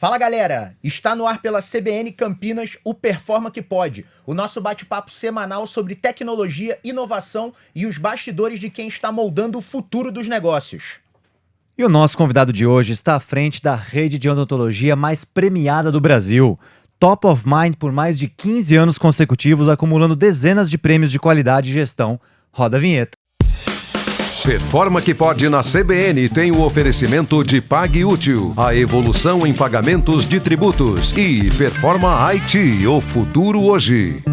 Fala galera, está no ar pela CBN Campinas o Performa que Pode, o nosso bate-papo semanal sobre tecnologia, inovação e os bastidores de quem está moldando o futuro dos negócios. E o nosso convidado de hoje está à frente da rede de odontologia mais premiada do Brasil. Top of Mind por mais de 15 anos consecutivos, acumulando dezenas de prêmios de qualidade e gestão. Roda a vinheta. Performa que Pode na CBN tem o oferecimento de PagUtil, a evolução em pagamentos de tributos, e Performa IT, o futuro hoje.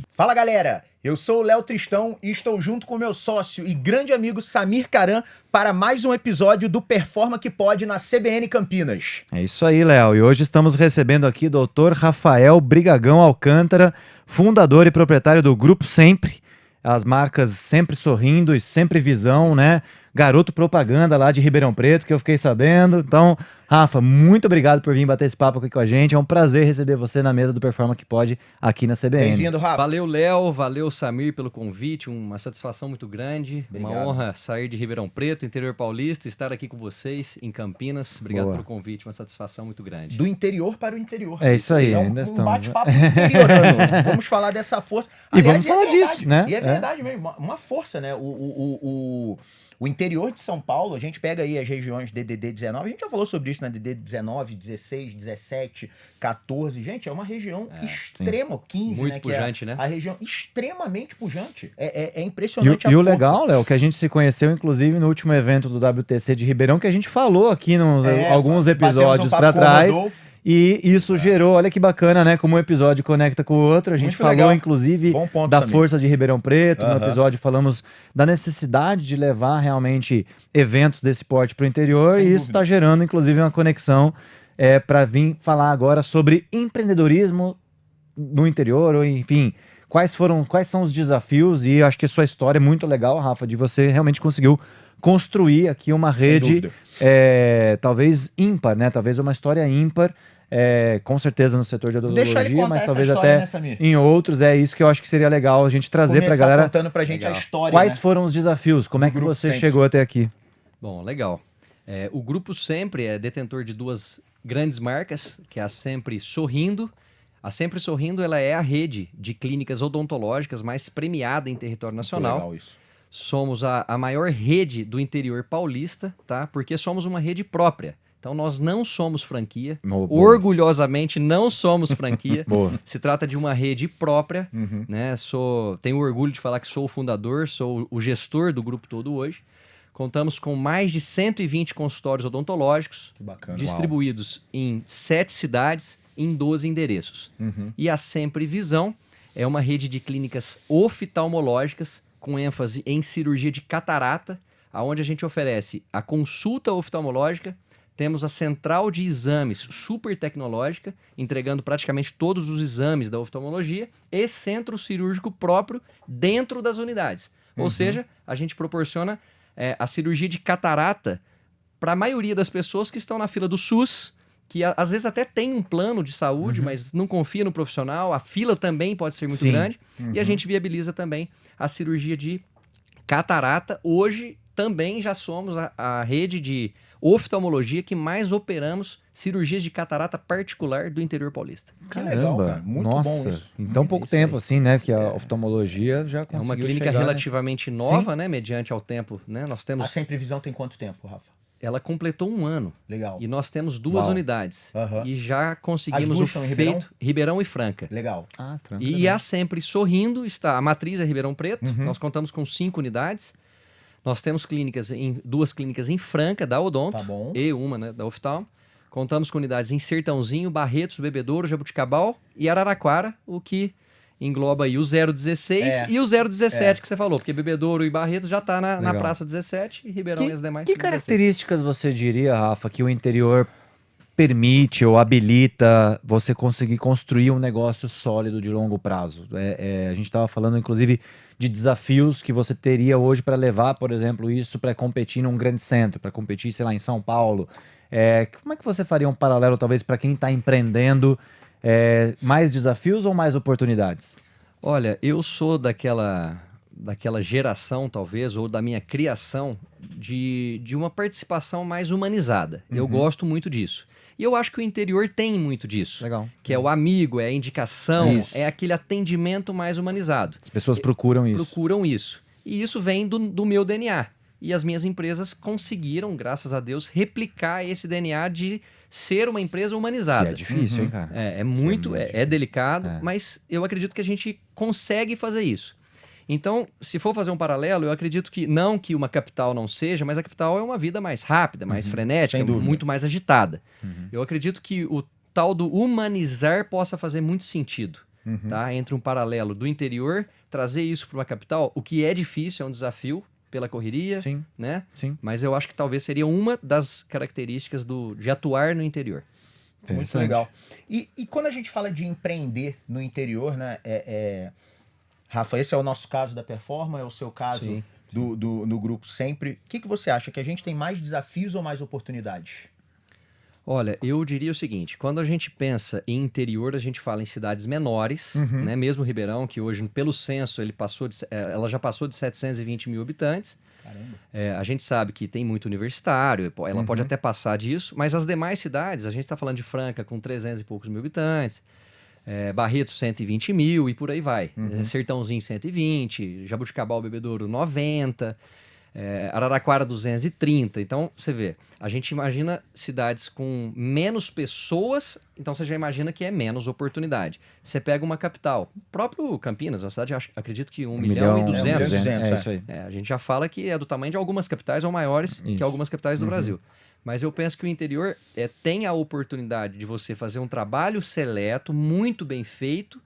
Fala galera, eu sou o Léo Tristão e estou junto com meu sócio e grande amigo Samir Caran para mais um episódio do Performa que Pode na CBN Campinas. É isso aí, Léo. E hoje estamos recebendo aqui o Dr. Rafael Brigagão Alcântara, fundador e proprietário do Grupo Sempre. As marcas Sempre Sorrindo e Sempre Visão, né? Garoto propaganda lá de Ribeirão Preto, que eu fiquei sabendo. Então, Rafa, muito obrigado por vir bater esse papo aqui com a gente. É um prazer receber você na mesa do Performa que Pode aqui na CBN. Bem-vindo, Rafa. Valeu, Léo. Valeu, Samir, pelo convite. Uma satisfação muito grande. Obrigado. Uma honra sair de Ribeirão Preto, interior paulista, estar aqui com vocês em Campinas. Obrigado Boa. pelo convite. Uma satisfação muito grande. Do interior para o interior. É isso aí, É ainda um estamos. bate-papo interiorano. Vamos falar dessa força. E vamos é falar verdade, disso, né? E é verdade mesmo, uma força, né? O interior de São Paulo, a gente pega aí as regiões DDD 19, a gente já falou sobre isso, né? DDD 19, 16, 17, 14. Gente, é uma região extrema, 15, Muito né? pujante, que é né? A região extremamente pujante. É impressionante E o força. legal, Léo, que a gente se conheceu, inclusive, no último evento do WTC de Ribeirão, que a gente falou aqui nos alguns episódios para trás. E isso gerou, olha que bacana, né? Como um episódio conecta com o outro. A gente Muito falou, legal. inclusive, Bom ponto, da Samir. força de Ribeirão Preto. No Aham. episódio falamos da necessidade de levar realmente eventos desse porte para o interior. Sem e isso dúvida. está gerando, inclusive, uma conexão para vir falar agora sobre empreendedorismo no interior, ou enfim, quais são os desafios. E eu acho que a sua história é muito legal, Rafa, de você realmente conseguiu construir aqui uma Sem rede dúvida. talvez ímpar, né? Talvez uma história ímpar, com certeza no setor de Deixa ele odontologia, contar mas essa talvez história, até né, Samir? em outros. É isso que eu acho que seria legal a gente trazer pra Começar galera. contando pra gente Legal. a história, Quais né? foram os desafios? Como é Do que Grupo você Sempre. chegou até aqui? Bom, legal. O Grupo Sempre é detentor de duas grandes marcas, que é a Sempre Sorrindo. A Sempre Sorrindo, ela é a rede de clínicas odontológicas mais premiada em território nacional. Muito legal isso. Somos a maior rede do interior paulista, tá? Porque somos uma rede própria. Então, nós não somos franquia. Boa. Orgulhosamente, não somos franquia. Boa. Se trata de uma rede própria, Uhum. né? Tenho orgulho de falar que sou o fundador, sou o gestor do grupo todo hoje. Contamos com mais de 120 consultórios odontológicos, Que bacana. distribuídos em 7 cidades, em 12 endereços. Uhum. E a Sempre Visão é uma rede de clínicas oftalmológicas com ênfase em cirurgia de catarata, aonde a gente oferece a consulta oftalmológica, temos a central de exames super tecnológica, entregando praticamente todos os exames da oftalmologia, e centro cirúrgico próprio dentro das unidades. Ou seja, a gente proporciona a cirurgia de catarata para a maioria das pessoas que estão na fila do SUS, que às vezes até tem um plano de saúde, mas não confia no profissional, a fila também pode ser muito Sim. grande, e a gente viabiliza também a cirurgia de catarata. Hoje também já somos a rede de oftalmologia que mais operamos cirurgias de catarata particular do interior paulista. Que legal, cara. Muito Nossa, bom isso. em tão pouco Isso aí. tempo assim, né? Que a oftalmologia já É conseguiu uma clínica chegar relativamente nova, né, mediante ao tempo, né? Nós A temos, Sempre Visão tem quanto tempo, Rafa? ela completou 1 ano. Legal. E nós temos 2 Uau. unidades. Aham. E já As conseguimos duas o são em feito Ribeirão e Franca. Legal. Franca, E a Sempre Sorrindo está, a matriz é Ribeirão Preto, Uhum. nós contamos com 5 unidades. Nós temos duas clínicas em Franca, da Odonto, Tá bom. e uma, né, da Oftalmo. Contamos com unidades em Sertãozinho, Barretos, Bebedouro, Jabuticabal e Araraquara, o que engloba aí o 016 e o 017 que você falou, porque Bebedouro e Barretos já está na Legal. Praça 17 e Ribeirão e as demais. Que 16. características você diria, Rafa, que o interior permite ou habilita você conseguir construir um negócio sólido de longo prazo? A gente estava falando, inclusive, de desafios que você teria hoje para levar, por exemplo, isso para competir num grande centro, para competir, sei lá, em São Paulo. Como é que você faria um paralelo, talvez, para quem está empreendendo? Mais desafios ou mais oportunidades? Olha, eu sou daquela daquela geração, talvez, ou da minha criação, de uma participação mais humanizada. Eu gosto muito disso. E eu acho que o interior tem muito disso. Legal. Que é o amigo, é a indicação, Isso. é aquele atendimento mais humanizado. As pessoas procuram isso. Procuram isso. E isso vem do meu DNA. E as minhas empresas conseguiram, graças a Deus, replicar esse DNA de ser uma empresa humanizada. Que é difícil, hein, cara? É muito, é delicado, É. mas eu acredito que a gente consegue fazer isso. Então, se for fazer um paralelo, eu acredito que, não que uma capital não seja, mas a capital é uma vida mais rápida, mais frenética, sem dúvida. muito mais agitada. Eu acredito que o tal do humanizar possa fazer muito sentido, tá? Entre um paralelo do interior, trazer isso para uma capital, o que é difícil, é um desafio pela correria, Sim, né? sim. Mas eu acho que talvez seria uma das características de atuar no interior. Muito Interessante. legal. E quando a gente fala de empreender no interior, né? Rafa, esse é o nosso caso da Performa, é o seu caso Sim, no grupo sempre. O que você acha? Que a gente tem mais desafios ou mais oportunidades? Olha, eu diria o seguinte, quando a gente pensa em interior, a gente fala em cidades menores, né? Mesmo Ribeirão, que hoje, pelo censo, ela já passou de 720 mil habitantes. Caramba. A gente sabe que tem muito universitário, ela pode até passar disso, mas as demais cidades, a gente está falando de Franca com 300 e poucos mil habitantes, Barreto 120 mil e por aí vai. Sertãozinho 120, Jabuticabal, Bebedouro 90, Araraquara 230. Então, você vê, a gente imagina cidades com menos pessoas, então você já imagina que é menos oportunidade. Você pega uma capital, próprio Campinas, uma cidade, acredito que 1 milhão e 200. 200, É isso aí. A gente já fala que é do tamanho de algumas capitais ou maiores que Isso. algumas capitais do Brasil. Mas eu penso que o interior tem a oportunidade de você fazer um trabalho seleto, muito bem feito,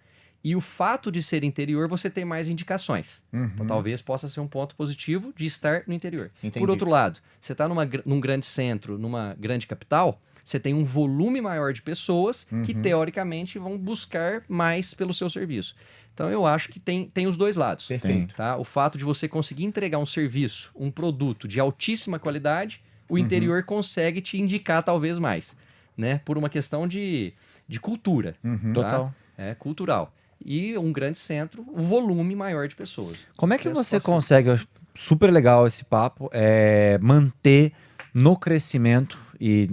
e o fato de ser interior, você tem mais indicações. Então, talvez possa ser um ponto positivo de estar no interior. Entendi. Por outro lado, você está num grande centro, numa grande capital, você tem um volume maior de pessoas que, teoricamente, vão buscar mais pelo seu serviço. Então, eu acho que tem os dois lados. Perfeito. Tá? O fato de você conseguir entregar um serviço, um produto de altíssima qualidade, o interior consegue te indicar talvez mais, né? Por uma questão de cultura. Tá? Total. É cultural. E um grande centro, um volume maior de pessoas. Como é que Penso você assim. consegue, eu acho super legal esse papo, manter no crescimento, e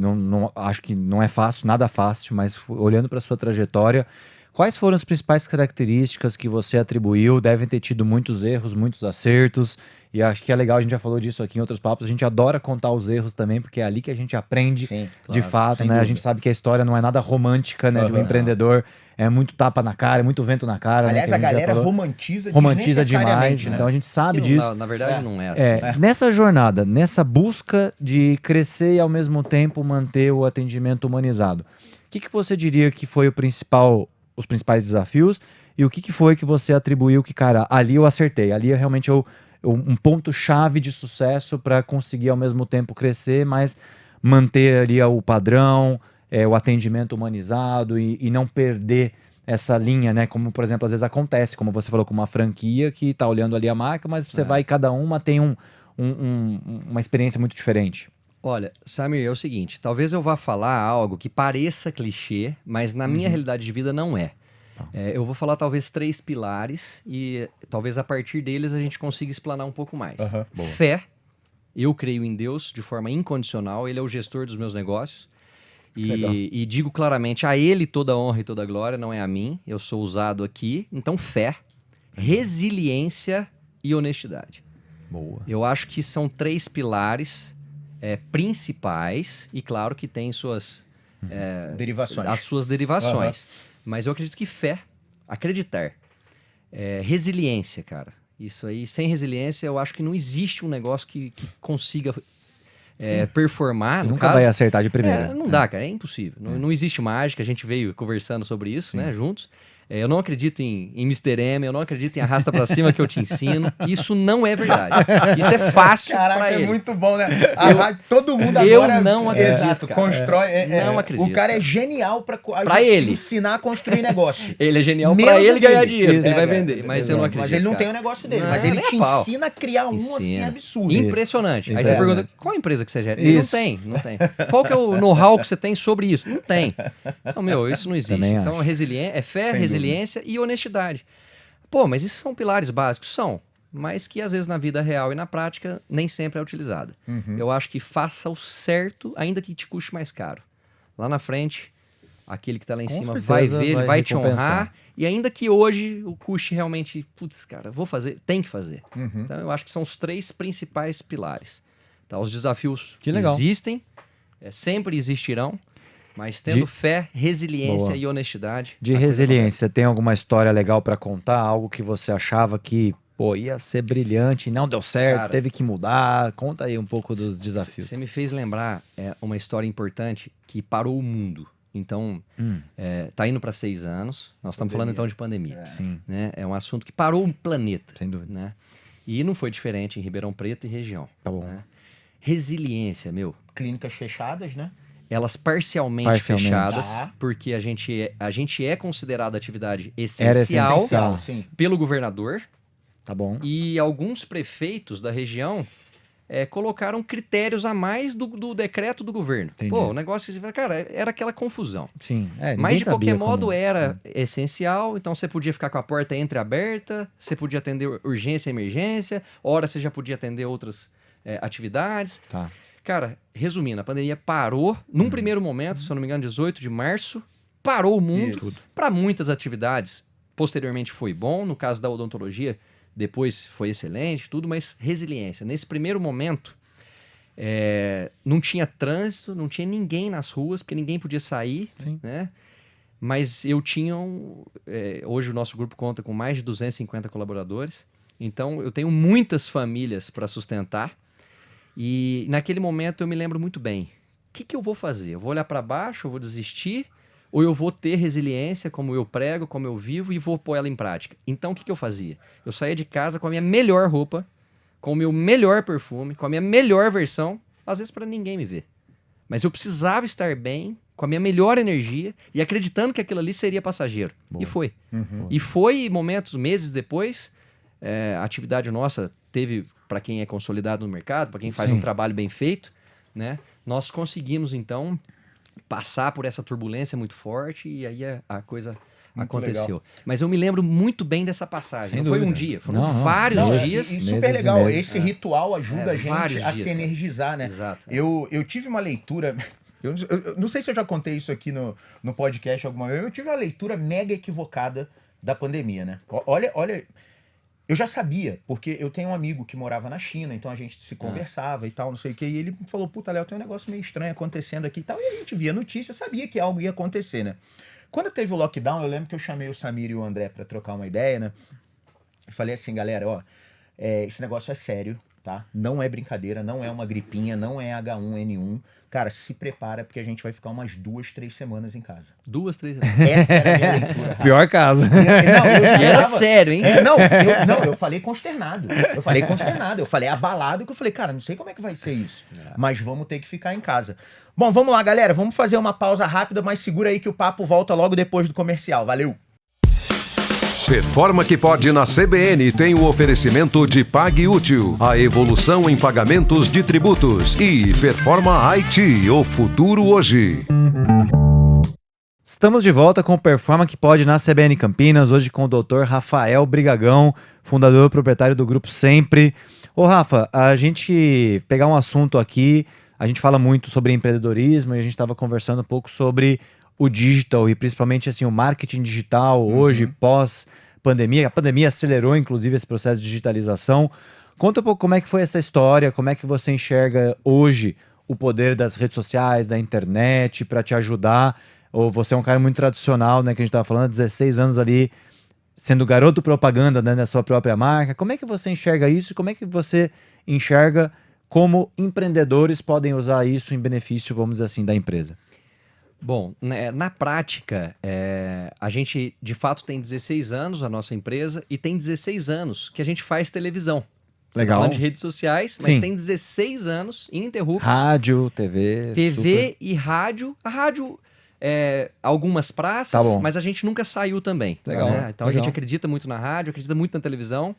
acho que não é fácil, nada fácil, mas olhando para sua trajetória, quais foram as principais características que você atribuiu? Devem ter tido muitos erros, muitos acertos, e acho que é legal, a gente já falou disso aqui em outros papos, a gente adora contar os erros também, porque é ali que a gente aprende Sim, de claro, fato, sem né? A dúvida. gente sabe que a história não é nada romântica, né, de um Aham. empreendedor, é muito tapa na cara, é muito vento na cara, né, Aliás, que a gente já galera falou. romantiza Romantiza desnecessariamente, demais, né? então a gente sabe Que disso. Na verdade, não é assim. Nessa jornada, nessa busca de crescer e ao mesmo tempo manter o atendimento humanizado, o que você diria que foi os principais desafios e o que foi que você atribuiu que, cara, ali eu acertei, ali é realmente um ponto-chave de sucesso para conseguir ao mesmo tempo crescer, mas manter ali o padrão, o atendimento humanizado e não perder essa linha, né? Como, por exemplo, às vezes acontece, como você falou, com uma franquia que tá olhando ali a marca, mas você vai, cada uma tem uma experiência muito diferente. Olha, Samir, é o seguinte, talvez eu vá falar algo que pareça clichê, mas na minha realidade de vida não é. Eu vou falar talvez 3 pilares e talvez a partir deles a gente consiga explanar um pouco mais. Aham. Fé, eu creio em Deus de forma incondicional, ele é o gestor dos meus negócios. Legal. E digo claramente, a ele toda a honra e toda a glória, não é a mim, eu sou usado aqui. Então, fé, resiliência e honestidade. Boa. Eu acho que são 3 pilares principais e claro que tem suas Derivações. as suas derivações. Mas eu acredito que fé, acreditar, resiliência, cara. Isso aí, sem resiliência, eu acho que não existe um negócio que consiga performar. No Nunca caso, vai acertar de primeira. não dá, cara, é impossível. Não existe mágica, a gente veio conversando sobre isso, né, juntos. Eu não acredito em Mr. M, eu não acredito em arrasta pra cima que eu te ensino. Isso não é verdade. Isso é fácil Caraca, pra ele. é muito bom, né? Todo mundo eu agora... não acredito, Exato, cara. constrói... Não acredito, O cara é cara. genial pra ele. ensinar a construir negócio. Ele é genial Menos pra ele o ganhar dele. dinheiro, Isso. ele vai vender, mas eu não acredito. Mas ele não cara. tem o negócio dele, Não, mas ele nem te a pau. ensina a criar um assim Ensina. absurdo. Impressionante. Aí você Impressionante. pergunta, qual empresa que você gera? Ele Isso. não tem. Qual que é o know-how que você tem sobre isso? Não tem. Então, isso não existe. Também Então, acho. é fé, Sem resiliência e honestidade. Pô, mas esses são pilares básicos? São. mas que às vezes na vida real e na prática nem sempre é utilizada. Eu acho que faça o certo, ainda que te custe mais caro. Lá na frente, aquele que está lá em Com cima certeza vai ver, ele vai te recompensar. honrar, e ainda que hoje o custe realmente, putz, cara, vou fazer, tem que fazer. Então eu acho que são os 3 principais pilares. Tá? Os desafios Que legal. existem, sempre existirão, mas tendo fé, resiliência Boa. e honestidade. De a coisa resiliência, tem alguma história legal pra contar? Algo que você achava que, pô, ia ser brilhante, não deu certo, Cara, teve que mudar. Conta aí um pouco dos desafios. Você me fez lembrar uma história importante que parou o mundo. Então, tá indo para 6 anos. Nós estamos falando então de pandemia. Sim, Né? É um assunto que parou o planeta. sem dúvida. Né? E não foi diferente em Ribeirão Preto e região. Tá bom. Né? Resiliência, meu. Clínicas fechadas, né? Elas parcialmente Parcialmente. fechadas, Tá. porque a gente é considerado atividade Era essencial essencial. Sim. pelo governador. Tá bom. E alguns prefeitos da região colocaram critérios a mais do decreto do governo. Entendi. Pô, o negócio, cara, era aquela confusão. Sim. Mas de qualquer modo como... era essencial, então você podia ficar com a porta entreaberta, você podia atender urgência e emergência, hora você já podia atender outras atividades. Tá. Cara, resumindo, a pandemia parou num primeiro momento, se eu não me engano, 18 de março, parou o mundo para muitas atividades. Posteriormente foi bom, no caso da odontologia, depois foi excelente, tudo, mas resiliência. Nesse primeiro momento, não tinha trânsito, não tinha ninguém nas ruas, porque ninguém podia sair, Sim. né? Mas eu tinha, hoje o nosso grupo conta com mais de 250 colaboradores, então eu tenho muitas famílias para sustentar, e naquele momento eu me lembro muito bem, o que eu vou fazer? Eu vou olhar para baixo, eu vou desistir, ou eu vou ter resiliência, como eu prego, como eu vivo, e vou pôr ela em prática. Então, o que eu fazia? Eu saía de casa com a minha melhor roupa, com o meu melhor perfume, com a minha melhor versão, às vezes para ninguém me ver. Mas eu precisava estar bem, com a minha melhor energia, e acreditando que aquilo ali seria passageiro. Boa. E foi. E foi momentos, meses depois, a atividade nossa teve, para quem é consolidado no mercado, para quem faz Sim. um trabalho bem feito, né? Nós conseguimos, então, passar por essa turbulência muito forte e aí a coisa Muito aconteceu. legal. Mas eu me lembro muito bem dessa passagem. Sem não foi um dúvida. dia, foram Não, vários Não, dias. e super meses e legal. meses. Esse ritual ajuda a gente vários a dias, se cara. energizar, né? Exato. Eu tive uma leitura. Eu não sei se eu já contei isso aqui no podcast alguma vez. Eu tive uma leitura mega equivocada da pandemia, né? Olha. Eu já sabia, porque eu tenho um amigo que morava na China, então a gente se conversava e tal, não sei o que, e ele falou, puta, Léo, tem um negócio meio estranho acontecendo aqui e tal, e a gente via notícia, sabia que algo ia acontecer, né? Quando teve o lockdown, eu lembro que eu chamei o Samir e o André pra trocar uma ideia, né? Eu falei assim, galera, ó, esse negócio é sério, tá? Não é brincadeira, não é uma gripinha, não é H1N1. Cara, se prepara, porque a gente vai ficar umas 2, 3 semanas em casa. 2, 3 Essa era a minha leitura, Rafa. Pior caso. Não, eu E era jurava- sério, hein? eu falei consternado. Eu falei abalado, que eu falei, cara, não sei como é que vai ser isso. Mas vamos ter que ficar em casa. Bom, vamos lá, galera. Vamos fazer uma pausa rápida, mas segura aí que o papo volta logo depois do comercial. Valeu! Performa que pode na CBN tem o oferecimento de Pague Útil, a evolução em pagamentos de tributos e Performa IT, o futuro hoje. Estamos de volta com o Performa que pode na CBN Campinas, hoje com o Dr. Rafael Brigagão, fundador e proprietário do Grupo Sempre. Ô Rafa, a gente pegar um assunto aqui, a gente fala muito sobre empreendedorismo e a gente estava conversando um pouco sobre o digital e principalmente assim, o marketing digital hoje, pós-pandemia. A pandemia acelerou inclusive esse processo de digitalização. Conta um pouco como é que foi essa história, como é que você enxerga hoje o poder das redes sociais, da internet para te ajudar. Ou você é um cara muito tradicional, né, que a gente estava falando, 16 anos ali, sendo garoto propaganda, né, na sua própria marca. Como é que você enxerga isso e como é que você enxerga como empreendedores podem usar isso em benefício, vamos dizer assim, da empresa? Bom, na prática, a gente de fato tem 16 anos, a nossa empresa, e tem 16 anos que a gente faz televisão. Legal. Falando de redes sociais, mas Sim. tem 16 anos ininterruptos. Rádio, TV. TV e rádio. A rádio, algumas praças, Tá bom. mas a gente nunca saiu também. Legal, Né? Então a legal. gente acredita muito na rádio, acredita muito na televisão,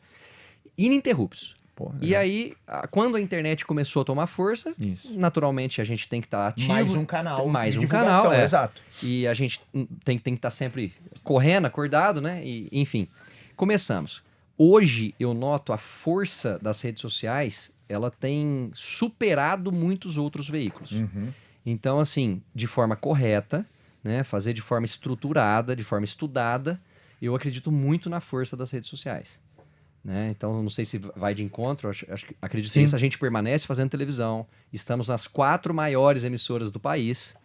ininterruptos. Pô, E legal. aí, quando a internet começou a tomar força, Isso. naturalmente a gente tem que estar ativo. Mais um canal. Mais de um divulgação, canal, exato. E a gente tem que estar sempre correndo, acordado, né? E, enfim, começamos. Hoje, eu noto a força das redes sociais, ela tem superado muitos outros veículos. Então, assim, de forma correta, né, fazer de forma estruturada, de forma estudada, eu acredito muito na força das redes sociais. Né? Então, não sei se vai de encontro, acredito nisso. A gente permanece fazendo televisão, estamos nas 4 maiores emissoras do país,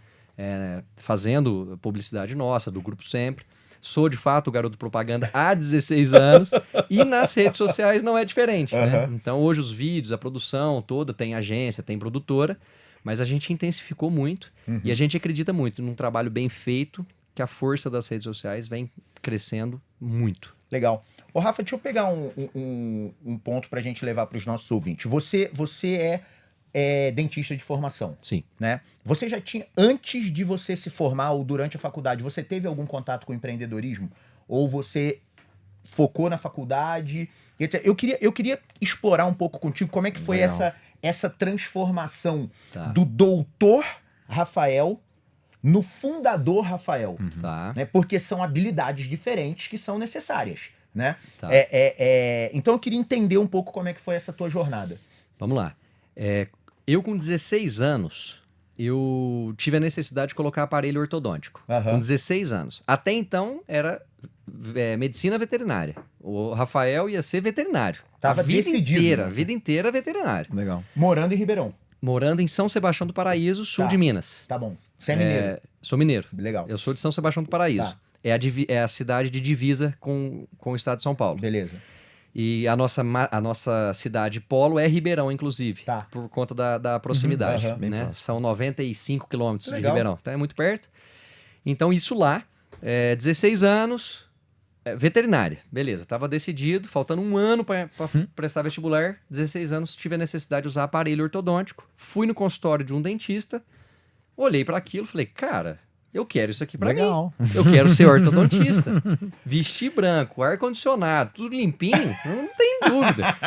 fazendo publicidade nossa, do Grupo Sempre. Sou, de fato, o garoto propaganda há 16 anos e nas redes sociais não é diferente. Né? Então, hoje os vídeos, a produção toda, tem agência, tem produtora, mas a gente intensificou muito e a gente acredita muito num trabalho bem feito, que a força das redes sociais vem crescendo muito. Legal. Ô, Rafa, deixa eu pegar um ponto pra gente levar para os nossos ouvintes. Você é dentista de formação. Sim. Né? Você já tinha, antes de você se formar ou durante a faculdade, você teve algum contato com empreendedorismo? Ou você focou na faculdade? Eu queria explorar um pouco contigo como é que foi essa transformação do doutor Rafael no fundador Rafael. Tá. Né? Porque são habilidades diferentes que são necessárias. Né? Tá. Então eu queria entender um pouco como é que foi essa tua jornada. Vamos lá. Eu, com 16 anos, eu tive a necessidade de colocar aparelho ortodôntico. Com 16 anos. Até então, era medicina veterinária. O Rafael ia ser veterinário. Tava a vida decidido, inteira, né? a vida inteira veterinário. Legal. Morando em Ribeirão. Morando em São Sebastião do Paraíso, sul Tá. de Minas. Tá bom. Você é mineiro. Sou mineiro. Legal. Eu sou de São Sebastião do Paraíso. Tá. É a cidade de divisa com o estado de São Paulo. Beleza. E a nossa cidade polo é Ribeirão, inclusive, Tá. por conta da proximidade. aham. Bem Né? próximo. São 95 quilômetros de Legal. Ribeirão, então é muito perto. Então isso lá, 16 anos, veterinária, beleza, estava decidido, faltando um ano para prestar vestibular, 16 anos, tive a necessidade de usar aparelho ortodôntico, fui no consultório de um dentista, olhei para aquilo, falei, cara, eu quero isso aqui para mim. Legal. Eu quero ser ortodontista. Vestir branco, ar-condicionado, tudo limpinho, não tem dúvida.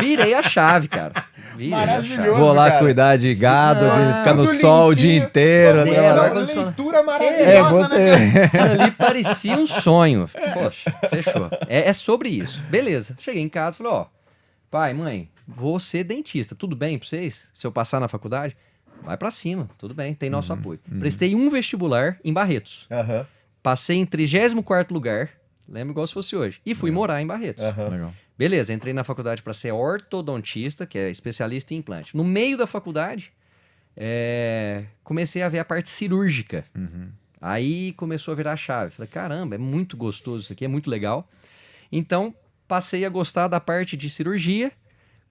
Virei a chave, cara. Virei a chave. Maravilhoso. Vou lá cara. cuidar de gado, Não, de ficar no tudo sol o limpinho, dia inteiro. zero, né? ar-condicionado. Leitura maravilhosa, né, cara? Aquilo ali parecia um sonho. Poxa, fechou. É sobre isso. Beleza. Cheguei em casa e falei, ó, pai, mãe, vou ser dentista. Tudo bem pra vocês? Se eu passar na faculdade? Vai pra cima. Tudo bem, tem nosso apoio. Prestei um vestibular em Barretos. Aham, Passei em 34º lugar. Lembro igual se fosse hoje. E fui morar em Barretos. aham. Legal. Beleza, entrei na faculdade para ser ortodontista, que é especialista em implante. No meio da faculdade, comecei a ver a parte cirúrgica. Aí começou a virar a chave. Falei, caramba, é muito gostoso isso aqui, é muito legal. Então, passei a gostar da parte de cirurgia.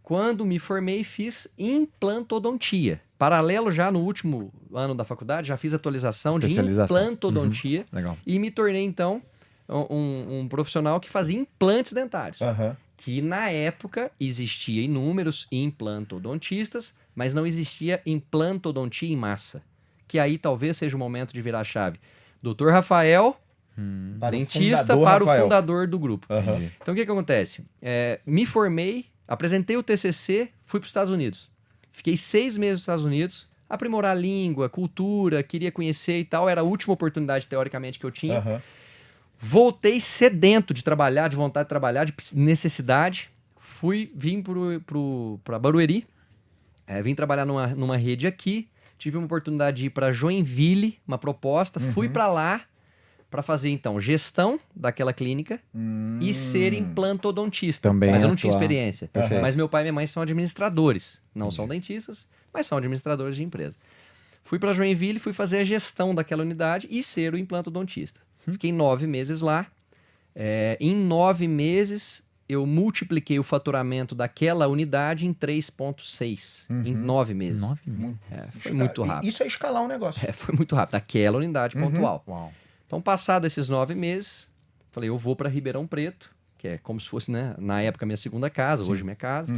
Quando me formei, fiz implantodontia. Paralelo já no último ano da faculdade, já fiz atualização de Especialização. implantodontia. Legal. E me tornei, então, um profissional que fazia implantes dentários. Aham. Que na época existia inúmeros implantodontistas, mas não existia implantodontia em massa. Que aí talvez seja o momento de virar a chave. Dr. Rafael, Para o dentista, fundador para Rafael. o fundador do grupo. Aham. Então o que acontece? Me formei, apresentei o TCC, fui para os Estados Unidos. Fiquei 6 meses nos Estados Unidos, aprimorar a língua, cultura, queria conhecer e tal. Era a última oportunidade, teoricamente, que eu tinha. Aham. Voltei sedento de trabalhar, de vontade de trabalhar, de necessidade. Vim para Barueri, vim trabalhar numa rede aqui. Tive uma oportunidade de ir para Joinville, uma proposta. Fui para lá para fazer, então, gestão daquela clínica e ser implantodontista. Também Mas eu não tinha atuar. experiência. Perfeito. Mas meu pai e minha mãe são administradores. Não são dentistas, mas são administradores de empresa. Fui para Joinville, fui fazer a gestão daquela unidade e ser o implantodontista. Fiquei 9 meses lá. Em 9 meses, eu multipliquei o faturamento daquela unidade em 3,6. Em 9 meses. 9 meses. Foi muito rápido. Isso é escalar um negócio. Foi muito rápido. Aquela unidade pontual. Uau. Então, passado esses 9 meses, falei, eu vou para Ribeirão Preto, que é como se fosse, né, na época, minha segunda casa, hoje minha casa.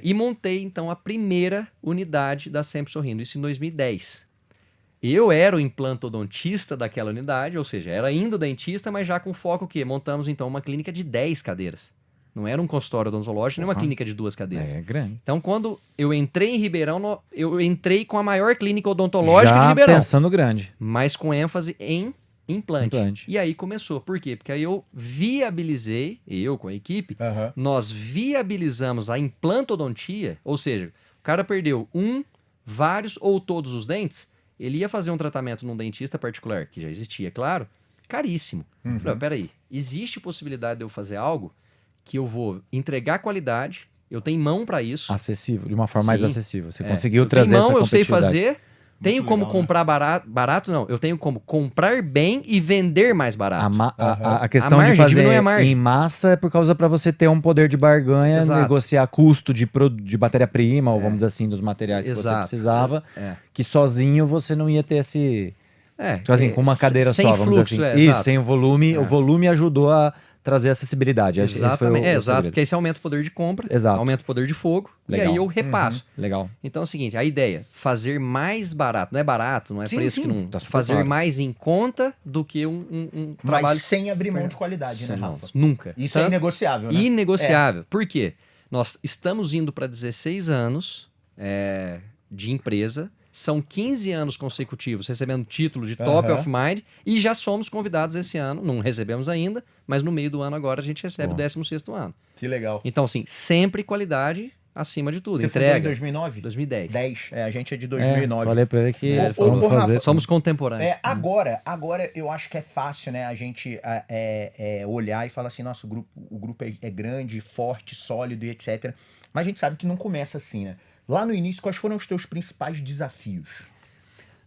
E montei, então, a primeira unidade da Sempre Sorrindo, isso em 2010. Eu era o implantodontista daquela unidade, ou seja, era ainda dentista, mas já com foco o quê? Montamos, então, uma clínica de 10 cadeiras. Não era um consultório odontológico, nem uma clínica de 2 cadeiras. É grande. Então, quando eu entrei em Ribeirão, eu entrei com a maior clínica odontológica de Já Ribeirão, pensando grande. mas com ênfase em implante. E aí começou. Por quê? Porque aí eu viabilizei, eu com a equipe, nós viabilizamos a implantodontia, ou seja, o cara perdeu vários ou todos os dentes, ele ia fazer um tratamento num dentista particular, que já existia, claro, caríssimo. Falei, peraí, existe possibilidade de eu fazer algo que eu vou entregar qualidade, eu tenho mão para isso. Acessível, de uma forma mais acessível. Você conseguiu eu trazer tenho essa mão, eu sei competitividade. fazer, tenho como comprar barato, não. Eu tenho como comprar bem e vender mais barato. A questão margem, de fazer diminui a margem. em massa é por causa para você ter um poder de barganha, Exato. negociar custo de matéria-prima, ou vamos dizer assim, dos materiais que você Exato. precisava, que sozinho você não ia ter esse... Tipo assim, com uma cadeira sem só, vamos fluxo, dizer assim. Isso, exato. sem o volume ajudou a trazer acessibilidade. Exatamente, Esse exato, segredo. porque aí você aumenta o poder de compra, Exato. aumenta o poder de fogo, Legal. e aí eu repasso. Legal. Então é o seguinte, a ideia, fazer mais barato, não é Sim, preço sim, que não... tá super fazer claro. mais em conta do que um trabalho... Mas sem abrir mão de qualidade, né, Não, Rafa? nunca. Isso é inegociável, né? Inegociável. Por quê? Nós estamos indo para 16 anos de empresa, são 15 anos consecutivos recebendo título de Top of Mind e já somos convidados esse ano, não recebemos ainda, mas no meio do ano agora a gente recebe o 16º ano. Que legal. Então, assim, sempre qualidade acima de tudo. Você Entrega. fundou em 2009? 2010. 10. A gente é de 2009. Falei pra ele que Ô, vamos Rafa, fazer... Somos contemporâneos. Agora eu acho que é fácil, né, a gente olhar e falar assim, nossa, o grupo é grande, forte, sólido e etc. Mas a gente sabe que não começa assim, né? Lá no início, quais foram os teus principais desafios?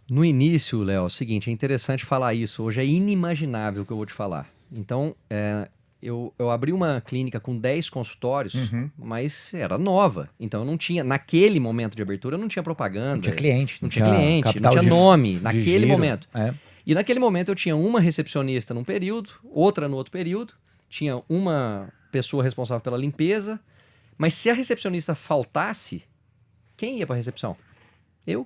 No início, Léo, é o seguinte, é interessante falar isso. Hoje é inimaginável o que eu vou te falar. Então, eu abri uma clínica com 10 consultórios, mas era nova. Então, eu não tinha, naquele momento de abertura, eu não tinha propaganda. Não tinha cliente. Não tinha cliente, capital não tinha nome, de naquele giro. momento. É. E naquele momento eu tinha uma recepcionista num período, outra no outro período, tinha uma pessoa responsável pela limpeza, mas se a recepcionista faltasse, quem ia para a recepção? Eu.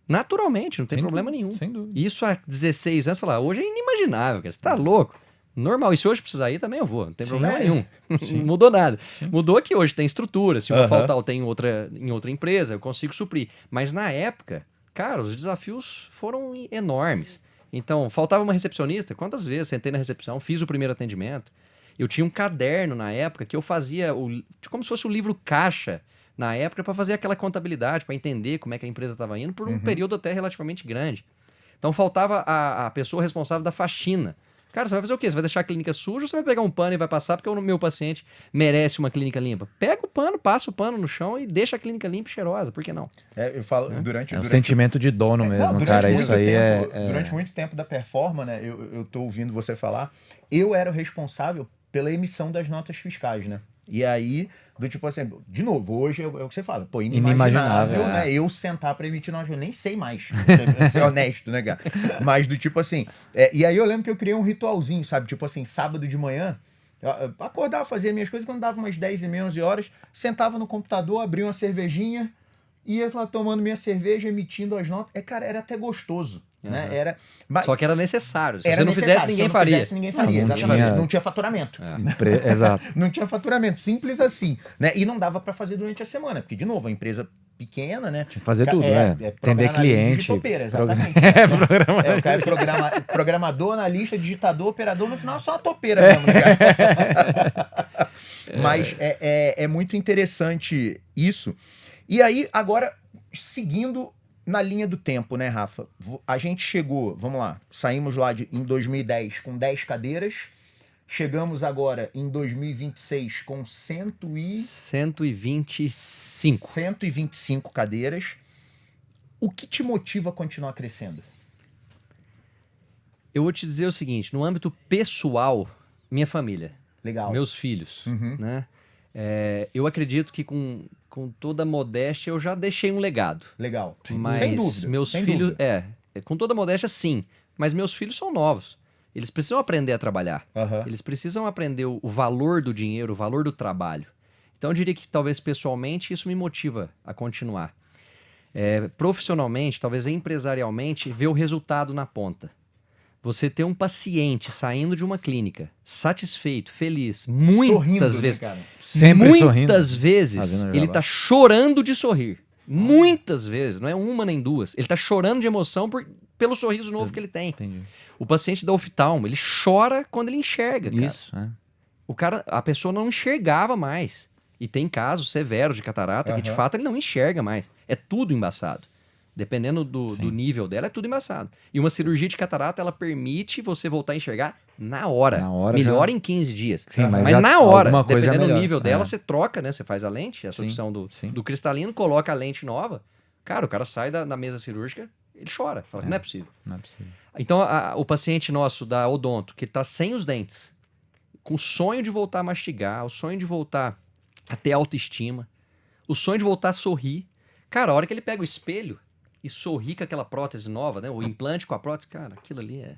Naturalmente, não tem problema nenhum. Sem dúvida. Isso há 16 anos, falar, hoje é inimaginável, cara, você tá louco. Normal, e se hoje precisar ir também eu vou, não tem problema nenhum. Não mudou nada. Mudou que hoje tem estrutura, se uma faltar eu tenho em outra empresa, eu consigo suprir. Mas na época, cara, os desafios foram enormes. Então, faltava uma recepcionista, quantas vezes sentei na recepção, fiz o primeiro atendimento. Eu tinha um caderno na época que eu fazia como se fosse o livro caixa na época para fazer aquela contabilidade, para entender como é que a empresa estava indo por um período até relativamente grande. Então faltava a pessoa responsável da faxina. Cara, você vai fazer o quê? Você vai deixar a clínica suja ou você vai pegar um pano e vai passar porque o meu paciente merece uma clínica limpa? Pega o pano, passa o pano no chão e deixa a clínica limpa e cheirosa, por que não? Eu falo, durante o sentimento de dono mesmo, durante cara. muito Isso aí tempo, Durante muito tempo da Performa, né? Eu tô ouvindo você falar, eu era o responsável pela emissão das notas fiscais, né? E aí, do tipo assim, de novo, hoje é o que você fala, pô, inimaginável, né? Eu sentar pra emitir nota, eu nem sei mais, pra ser honesto, né, cara? Mas do tipo assim, e aí eu lembro que eu criei um ritualzinho, sabe? Tipo assim, sábado de manhã, eu acordava, fazia minhas coisas, quando dava umas 10h30, 11 horas, sentava no computador, abria uma cervejinha, ia lá tomando minha cerveja, emitindo as notas. Cara, era até gostoso. Né? Só que era necessário. Se era você não necessário. fizesse, ninguém Se faria. Fizesse, ninguém faria. Não Exatamente. tinha- Não tinha faturamento. Exato. Não tinha faturamento. Simples assim. Né? E não dava para fazer durante a semana. Porque, de novo, a empresa pequena, né? Tinha que fazer tudo, Atender Atender cliente. Topeira, exatamente. O cara é programador, analista, digitador, operador. No final, é só uma topeira mesmo, né, cara? Mas é muito interessante isso. E aí, agora, seguindo na linha do tempo, né, Rafa? A gente chegou, vamos lá, saímos lá em 2010 com 10 cadeiras, chegamos agora em 2026 com 125 cadeiras. O que te motiva a continuar crescendo? Eu vou te dizer o seguinte, no âmbito pessoal, minha família, Legal. meus filhos, né? Eu acredito que com toda modéstia eu já deixei um legado. Legal. Mas Sem dúvida. meus sem filhos, dúvida. com toda modéstia sim, mas meus filhos são novos. Eles precisam aprender a trabalhar. Eles precisam aprender o valor do dinheiro, o valor do trabalho. Então eu diria que talvez pessoalmente isso me motiva a continuar. Profissionalmente, talvez empresarialmente, ver o resultado na ponta. Você ter um paciente saindo de uma clínica, satisfeito, feliz, muitas Sorrindo, vezes. né, cara? Sempre sorrindo. Muitas vezes Fazendo ele jabá. tá chorando de sorrir. Muitas vezes, não é uma nem duas. Ele tá chorando de emoção pelo sorriso novo que ele tem. Entendi. O paciente da oftalmo, ele chora quando ele enxerga, cara. Isso, é. A pessoa não enxergava mais. E tem casos severos de catarata que, de fato, ele não enxerga mais. É tudo embaçado. Dependendo do nível dela, é tudo embaçado. E uma cirurgia de catarata, ela permite você voltar a enxergar na hora. Na hora Melhora já. em 15 dias. Sim, mas já na hora, alguma coisa dependendo do melhora. nível dela, É. você troca, né? Você faz a lente, a Sim, solução sim. do cristalino, coloca a lente nova. Cara, o cara sai da mesa cirúrgica, ele chora. Fala, não é possível. Não é possível. Então, o paciente nosso da odonto, que tá sem os dentes, com o sonho de voltar a mastigar, o sonho de voltar a ter autoestima, o sonho de voltar a sorrir. Cara, a hora que ele pega o espelho e sorri com aquela prótese nova, né? O implante com a prótese, cara, aquilo ali é...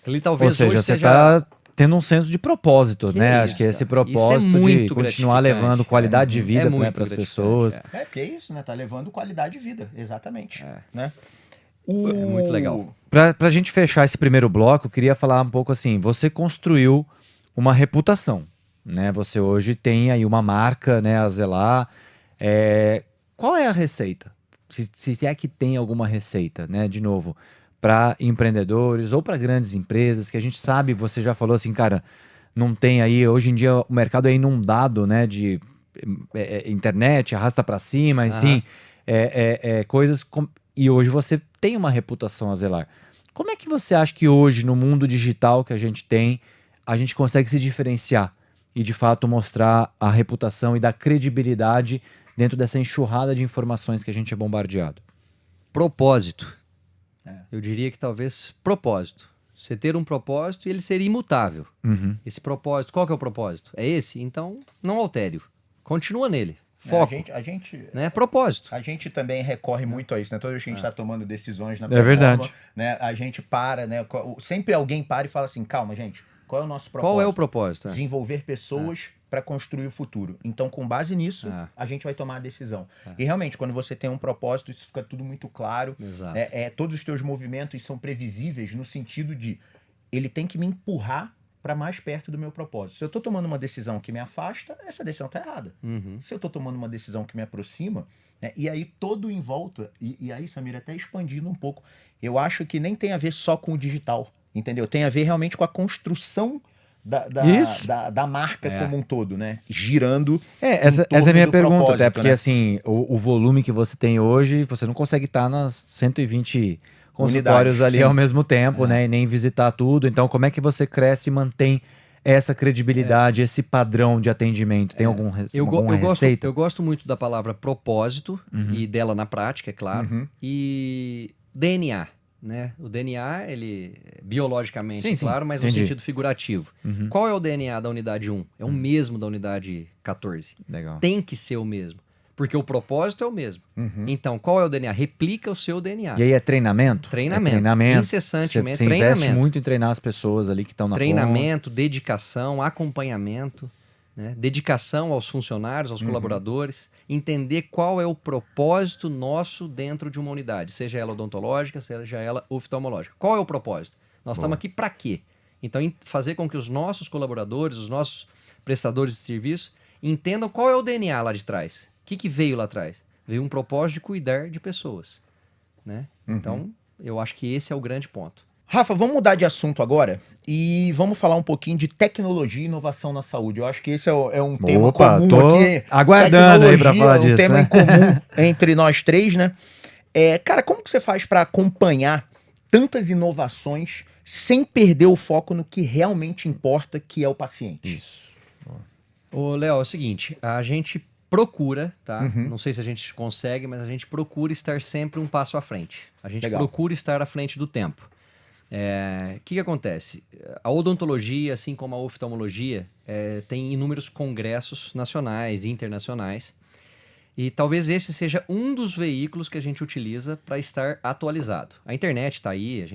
Aquilo ali talvez Ou seja, hoje você seja... tá tendo um senso de propósito, Que né? isso, Acho que esse cara. propósito Isso é muito de continuar gratificante, levando cara. qualidade de vida muito para as gratificante, pessoas. é. Porque é isso, né? Tá levando qualidade de vida, exatamente. É. Né? É muito legal. Pra gente fechar esse primeiro bloco, eu queria falar um pouco assim, você construiu uma reputação, né? Você hoje tem aí uma marca, né, a zelar. Qual é a receita? Se é que tem alguma receita, né? De novo, para empreendedores ou para grandes empresas, que a gente sabe, você já falou assim, cara, não tem aí, hoje em dia o mercado é inundado, né, de internet, arrasta para cima, assim, coisas... E hoje você tem uma reputação a zelar. Como é que você acha que hoje, no mundo digital que a gente tem, a gente consegue se diferenciar e, de fato, mostrar a reputação e dar credibilidade dentro dessa enxurrada de informações que a gente é bombardeado? Propósito. Eu diria que talvez propósito. Você ter um propósito e ele ser imutável. Uhum. Esse propósito, qual que é o propósito? É esse? Então, não altere-o. Continua nele. Foco. Né? Propósito. A gente também recorre muito a isso, né? Toda vez que a gente está tomando decisões na verdade. Né? A gente para, né? Sempre alguém para e fala assim, calma, gente, qual é o nosso propósito? Qual é o propósito? Desenvolver pessoas para construir o futuro. Então, com base nisso, a gente vai tomar a decisão. E realmente, quando você tem um propósito, isso fica tudo muito claro. Exato. Todos os teus movimentos são previsíveis no sentido de ele tem que me empurrar para mais perto do meu propósito. Se eu estou tomando uma decisão que me afasta, essa decisão está errada. Uhum. Se eu estou tomando uma decisão que me aproxima, né, e aí todo em volta, e aí, Samir, até expandindo um pouco, eu acho que nem tem a ver só com o digital, entendeu? Tem a ver realmente com a construção da marca como um todo, né? Girando. Essa é a minha pergunta, até porque né? assim, o volume que você tem hoje, você não consegue estar nas 120 consultórios unidades, ali sim. ao mesmo tempo, né? E nem visitar tudo. Então, como é que você cresce e mantém essa credibilidade, esse padrão de atendimento? Tem alguma receita? Eu gosto muito da palavra propósito e dela na prática, é claro. E DNA, né? O DNA, ele biologicamente, Sim, claro, mas entendi. no sentido figurativo. Qual é o DNA da unidade 1? É o mesmo da unidade 14. Legal. Tem que ser o mesmo. Porque o propósito é o mesmo. Então, qual é o DNA? Replica o seu DNA. E aí é treinamento? Treinamento. É treinamento. Incessantemente. Você investe muito em treinar as pessoas ali que estão na Treinamento, dedicação, acompanhamento, né? Dedicação aos funcionários, aos colaboradores. Entender qual é o propósito nosso dentro de uma unidade. Seja ela odontológica, seja ela oftalmológica. Qual é o propósito? Nós estamos aqui para quê? Então, fazer com que os nossos colaboradores, os nossos prestadores de serviço, entendam qual é o DNA lá de trás. O que veio lá atrás? Veio um propósito de cuidar de pessoas, né? Então, eu acho que esse é o grande ponto. Rafa, vamos mudar de assunto agora e vamos falar um pouquinho de tecnologia e inovação na saúde. Eu acho que esse é um tema comum tô aqui. aguardando aí para falar disso, um tema né? em comum entre nós três, né? Cara, como que você faz para acompanhar tantas inovações sem perder o foco no que realmente importa, que é o paciente? Isso. Ô, Léo, é o seguinte, a gente procura, tá? Não sei se a gente consegue, mas a gente procura estar sempre um passo à frente. A gente procura estar à frente do tempo. O que acontece? A odontologia, assim como a oftalmologia, tem inúmeros congressos nacionais e internacionais. E talvez esse seja um dos veículos que a gente utiliza para estar atualizado. A internet está aí,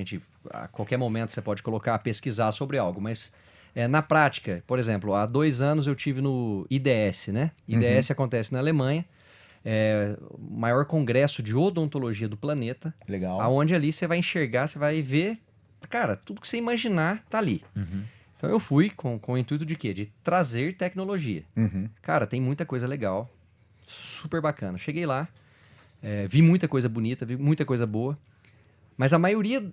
a qualquer momento você pode colocar, pesquisar sobre algo, mas na prática, por exemplo, há 2 anos eu tive no IDS, né? IDS acontece na Alemanha, o maior congresso de odontologia do planeta. Legal. Aonde ali você vai enxergar, você vai ver, cara, tudo que você imaginar tá ali. Então eu fui com o intuito de quê? De trazer tecnologia. Cara, tem muita coisa legal, super bacana. Cheguei lá, vi muita coisa bonita, vi muita coisa boa. Mas a maioria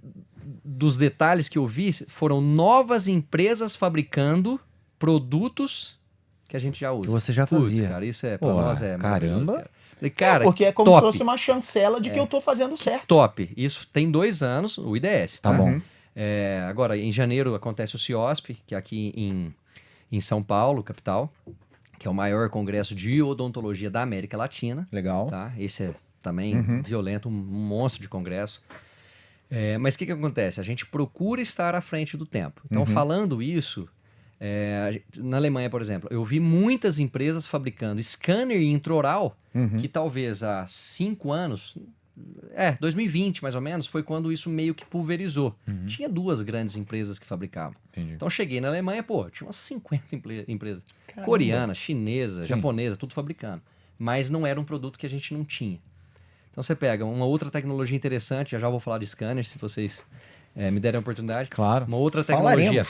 dos detalhes que eu vi foram novas empresas fabricando produtos que a gente já usa. Que você já Putz, fazia. cara, isso é pra Pô, nós é maravilhoso, caramba. cara. Falei, cara, Porque é como top, se fosse uma chancela de que eu tô fazendo certo. top. Isso tem 2 anos, o IDS, Tá bom. Agora, em janeiro acontece o CIOSP, que é aqui em São Paulo, capital, que é o maior congresso de odontologia da América Latina. Legal. Tá? Esse é também violento, um monstro de congresso. Mas o que acontece? A gente procura estar à frente do tempo. Então, falando isso, na Alemanha, por exemplo, eu vi muitas empresas fabricando scanner intraoral que talvez há 5 anos, 2020 mais ou menos, foi quando isso meio que pulverizou. Tinha 2 grandes empresas que fabricavam. Entendi. Então, cheguei na Alemanha, tinha umas 50 empresas. Caramba. Coreana, chinesa, Sim. japonesa, tudo fabricando. Mas não era um produto que a gente não tinha. Então você pega uma outra tecnologia interessante, já vou falar de scanner, se vocês me derem a oportunidade. Claro. Uma outra Falaremos.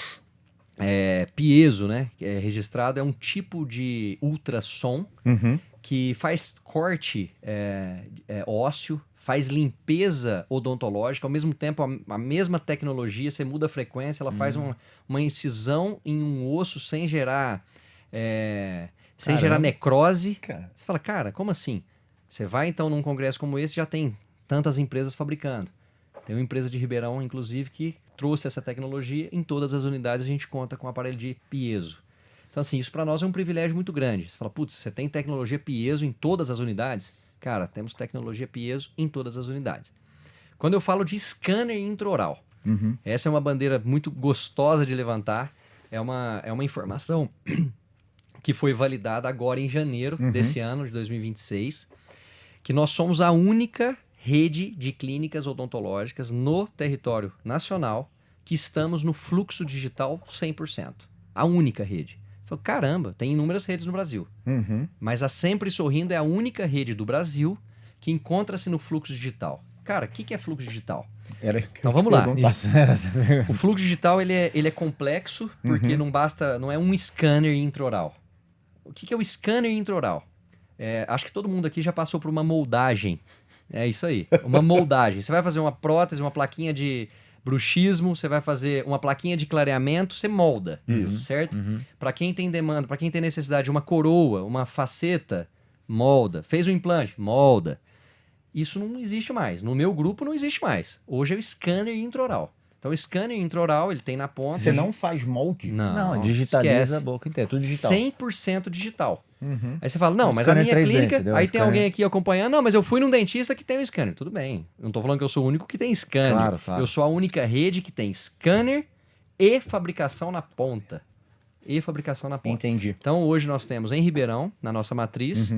tecnologia, piezo, né, que é registrado, é um tipo de ultrassom que faz corte ósseo, faz limpeza odontológica, ao mesmo tempo a mesma tecnologia, você muda a frequência, ela faz uma incisão em um osso sem gerar necrose. Cara. Você fala, cara, como assim? Você vai então num congresso como esse, já tem tantas empresas fabricando. Tem uma empresa de Ribeirão, inclusive, que trouxe essa tecnologia. Em todas as unidades a gente conta com aparelho de piezo. Então, assim, isso para nós é um privilégio muito grande. Você fala, putz, você tem tecnologia piezo em todas as unidades? Cara, temos tecnologia piezo em todas as unidades. Quando eu falo de scanner intraoral, essa é uma bandeira muito gostosa de levantar. É uma informação que foi validada agora em janeiro desse ano, de 2026, que nós somos a única rede de clínicas odontológicas no território nacional que estamos no fluxo digital 100%. A única rede. Falei, caramba, tem inúmeras redes no Brasil. Mas a Sempre Sorrindo é a única rede do Brasil que encontra-se no fluxo digital. Cara, o que é fluxo digital? Então vamos lá. Isso era essa pergunta. O fluxo digital ele é complexo porque não é um scanner intraoral. O que é o scanner intraoral? Acho que todo mundo aqui já passou por uma moldagem. É isso aí, uma moldagem. Você vai fazer uma prótese, uma plaquinha de bruxismo, você vai fazer uma plaquinha de clareamento, você molda, certo? Para quem tem demanda, para quem tem necessidade de uma coroa, uma faceta, molda. Fez um implante, molda. Isso não existe mais. No meu grupo não existe mais. Hoje é o scanner intraoral. Então o scanner intraoral, ele tem na ponta... Você não faz molde? Não, digitaliza esquece. a boca inteira, tudo digital. 100% digital. Aí você fala, não, mas a Scanner minha 3D, clínica... entendeu? Aí tem Scanner. alguém aqui acompanhando, não, mas eu fui num dentista que tem um scanner. Tudo bem. Eu não tô falando que eu sou o único que tem scanner. Claro, claro. Eu sou a única rede que tem scanner e fabricação na ponta. Entendi. Então hoje nós temos em Ribeirão, na nossa matriz,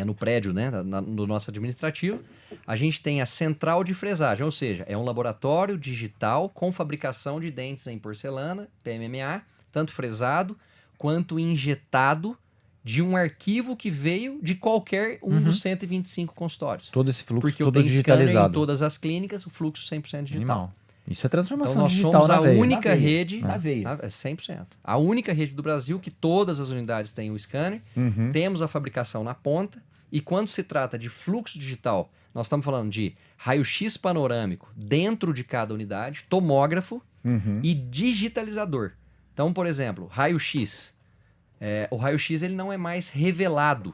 no prédio, né, do nosso administrativo, a gente tem a central de fresagem, ou seja, é um laboratório digital com fabricação de dentes em porcelana, PMMA, tanto fresado quanto injetado de um arquivo que veio de qualquer um dos 125 consultórios. Todo esse fluxo, Porque eu todo tenho scanner em digitalizado. todas as clínicas, o fluxo 100% digital. Animal. Isso é transformação Então nós digital somos na a veia. única Na veia. rede... Na veia. 100%. A única rede do Brasil que todas as unidades têm o scanner, temos a fabricação na ponta, e quando se trata de fluxo digital, nós estamos falando de raio-x panorâmico dentro de cada unidade, tomógrafo e digitalizador. Então, por exemplo, raio-x. O raio-x ele não é mais revelado.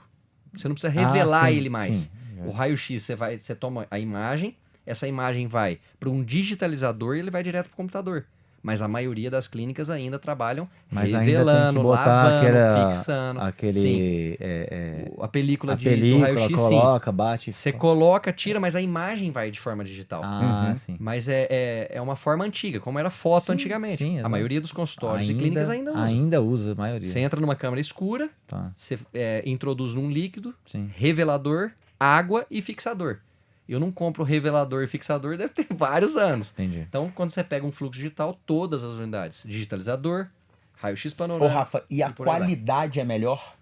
Você não precisa revelar sim, ele mais. sim. O raio-x, você toma a imagem, essa imagem vai para um digitalizador e ele vai direto para o computador. Mas a maioria das clínicas ainda trabalham Mas ainda revelando, tem que botar lavando, fixando. aquele... Sim. A película a do película, raio-x, sim. coloca, bate... Você coloca, tira, mas a imagem vai de forma digital. sim. Mas é uma forma antiga, como era foto Sim, antigamente. sim, a exato. maioria dos consultórios e clínicas ainda usam. Ainda usa, a maioria. Você entra numa câmera escura, Tá, você introduz num líquido, sim. revelador, água e fixador. Eu não compro revelador e fixador, deve ter vários anos. Entendi. Então, quando você pega um fluxo digital, todas as unidades, digitalizador, raio-x Ô, panorâmico. Rafa, e a por aí vai. qualidade é melhor?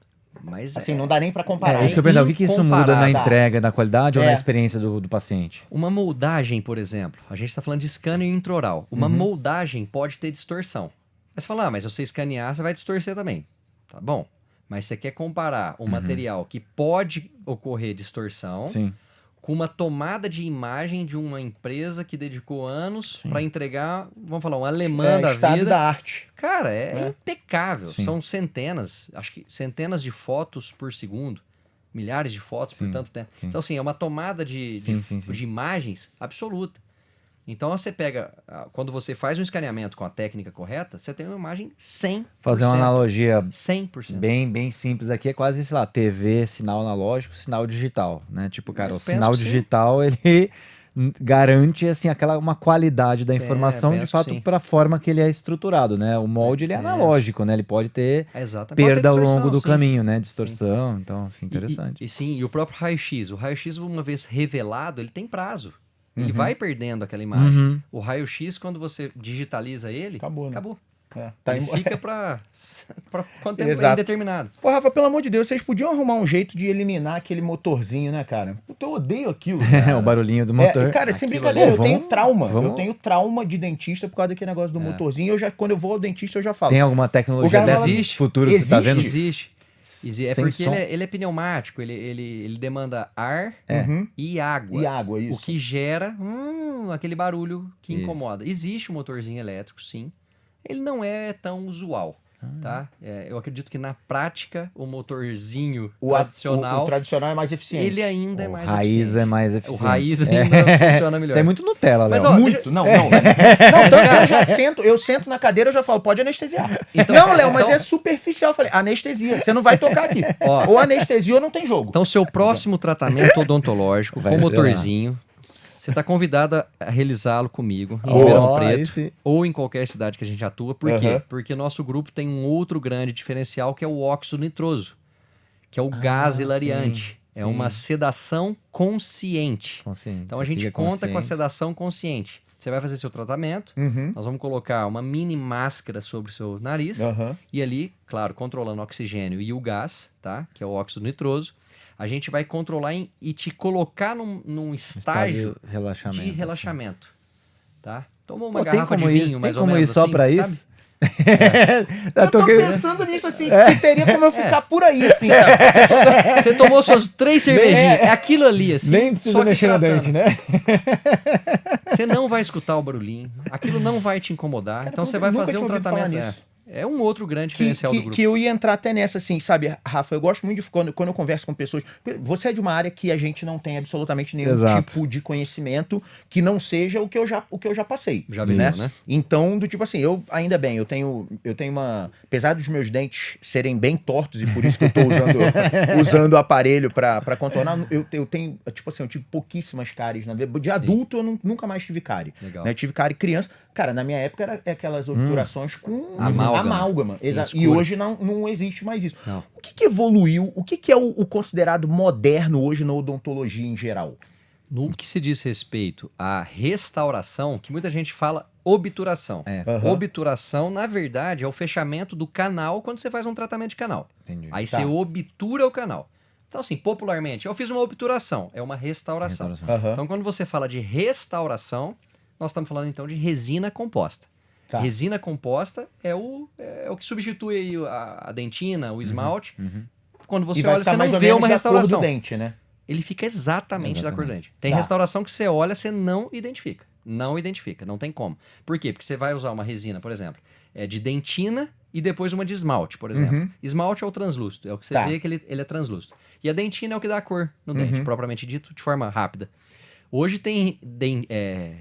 Mas Assim, não dá nem pra comparar. É isso que eu pergunto. O que isso muda na incomparável. entrega, na qualidade ou É. na experiência do paciente? uma moldagem, por exemplo, a gente está falando de scanner intraoral. Uma moldagem pode ter distorção. Aí você fala, mas se você escanear, você vai distorcer também. Tá bom. Mas você quer comparar um material que pode ocorrer distorção Sim. com uma tomada de imagem de uma empresa que dedicou anos Sim. para entregar, vamos falar, um alemã da estado vida. da arte. Cara, é É. impecável. Sim. São centenas, acho que centenas de fotos por segundo, milhares de fotos por Sim, tanto tempo. sim. Então, assim, é uma tomada Sim. de imagens absoluta. Então, você pega, quando você faz um escaneamento com a técnica correta, você tem uma imagem 100%. Fazer uma analogia 100%. bem simples aqui, é quase, sei lá, TV, sinal analógico, sinal digital, né? Tipo, cara, Mas o penso sinal que sim. digital, ele garante, assim, uma qualidade da informação, de penso que fato, sim. para a forma que ele é estruturado, né? O molde, ele é analógico, né? Ele pode ter Exato. perda ao Pode ter longo do distorção, sim. caminho, né? Distorção, então, assim, interessante. E sim, e o próprio raio-x. O raio-x, uma vez revelado, ele tem prazo. Ele vai perdendo aquela imagem. Uhum. O raio-x, quando você digitaliza ele, Acabou, né? acabou. É, tá Ele em- fica para quanto tempo Exato. indeterminado. Pô, Rafa, pelo amor de Deus, vocês podiam arrumar um jeito de eliminar aquele motorzinho, né, cara? Puta, eu odeio aquilo. O barulhinho do motor. Cara, sem Aquilo brincadeira, ali. eu tenho Vamos- trauma. Eu vamos- tenho trauma de dentista por causa daquele negócio do motorzinho. Quando eu vou ao dentista, eu já falo. Tem alguma O tecnologia cara dessa fala no assim, futuro que você tá vendo? Existe. É Sem porque som. ele é pneumático, ele demanda ar Uhum. e água. E água, isso. O que gera aquele barulho que Isso. incomoda. Existe um motorzinho elétrico, sim. Ele não é tão usual, Ah. tá? Eu acredito que na prática, o motorzinho O tradicional, tradicional é mais eficiente. ele ainda é O mais raiz eficiente. é mais O eficiente. raiz ainda funciona melhor. Isso é muito Nutella, Mas, Léo. ó, Muito, não. Não, tanto que eu já sento na cadeira e já falo, pode anestesiar. Então- não, Léo, mas então- é superficial. Eu falei, anestesia, você não vai tocar aqui. Ó. Ou anestesia ou não tem jogo. Então, seu próximo tratamento odontológico Vai com ser motorzinho, você está convidado a realizá-lo comigo em Ó, Ribeirão aí Preto sim. ou em qualquer cidade que a gente atua. Por quê? Aham. Porque nosso grupo tem um outro grande diferencial que é o óxido nitroso, que é o gás hilariante. sim, É sim. uma sedação consciente. Consciente. Então Você a gente fica conta com a consciente. sedação consciente. Você vai fazer seu tratamento, Uhum. nós vamos colocar uma mini máscara sobre o seu nariz Aham. e ali, claro, controlando o oxigênio e o gás, tá? Que é o óxido nitroso, a gente vai controlar e te colocar num estágio de relaxamento. de relaxamento, tá? Tomou uma Pô, tem garrafa de como vinho, isso, mais tem ou como menos ir só assim, pra sabe? isso? Eu tô querendo- pensando nisso assim, se teria como eu ficar por aí, assim, sabe? Você tomou suas 3 cervejinhas, é aquilo ali, assim. Nem precisa só que mexer no tratando. dente, né? Você não vai escutar o barulhinho, aquilo não vai te incomodar, então você vai nunca fazer um tinha ouvido falar tratamento. nisso. É um outro grande diferencial do grupo. Que eu ia entrar até nessa, assim, sabe, Rafa? Eu gosto muito de quando eu converso com pessoas. Você é de uma área que a gente não tem absolutamente nenhum Exato. tipo de conhecimento que não seja o que eu já passei. Já viveu, né? Então, do tipo assim, eu ainda bem, eu tenho uma. Apesar dos meus dentes serem bem tortos e por isso que eu tô usando o aparelho pra contornar, eu tenho, tipo assim, eu tive pouquíssimas cáries na vida. De adulto, eu nunca mais tive cárie. Legal. Né? Tive cárie criança. Cara, na minha época era aquelas obturações com Amálgama. Sim, Exato. E escura. hoje não existe mais isso. Não. O que evoluiu? O que é o considerado moderno hoje na odontologia em geral? No que se diz respeito à restauração, que muita gente fala obturação. É. Aham. Obturação, na verdade, é o fechamento do canal quando você faz um tratamento de canal. Entendi. Aí Tá. você obtura o canal. Então, assim, popularmente, eu fiz uma obturação, é uma restauração. Restauração. Então, quando você fala de restauração, nós estamos falando então de resina composta. Tá. Resina composta é o que substitui aí a dentina, o esmalte. Uhum. Quando você E vai olha, ficar você mais não ou vê menos uma da restauração. cor do dente, né? Ele fica exatamente da cor do dente. Tem Tá. restauração que você olha, você não identifica. Não identifica, não tem como. Por quê? Porque você vai usar uma resina, por exemplo, de dentina e depois uma de esmalte, por exemplo. Uhum. Esmalte é o translúcido, é o que você Tá. vê que ele é translúcido. E a dentina é o que dá a cor no dente, Uhum. propriamente dito, de forma rápida. Hoje tem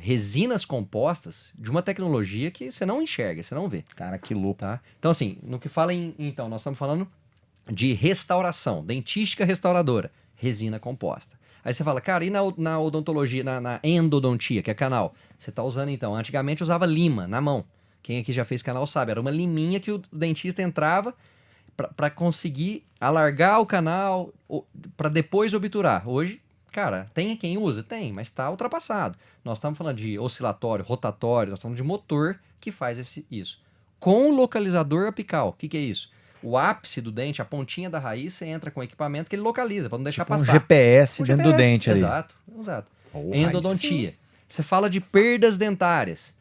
resinas compostas de uma tecnologia que você não enxerga, você não vê. Cara, que louco. Tá? Então, assim, no que fala então, nós estamos falando de restauração, dentística restauradora, resina composta. Aí você fala, cara, e na odontologia, na endodontia, que é canal? Você está usando, então, antigamente usava lima na mão. Quem aqui já fez canal sabe, era uma liminha que o dentista entrava para conseguir alargar o canal, para depois obturar. Hoje, cara, tem quem usa? Tem, mas está ultrapassado. Nós estamos falando de oscilatório, rotatório, nós estamos falando de motor que faz isso. Com localizador apical. O que é isso? O ápice do dente, a pontinha da raiz, você entra com o equipamento que ele localiza, para não deixar Tipo um passar. GPS Um dentro do GPS, dente ali. Exato. Oh, Endodontia. Você fala de perdas dentárias.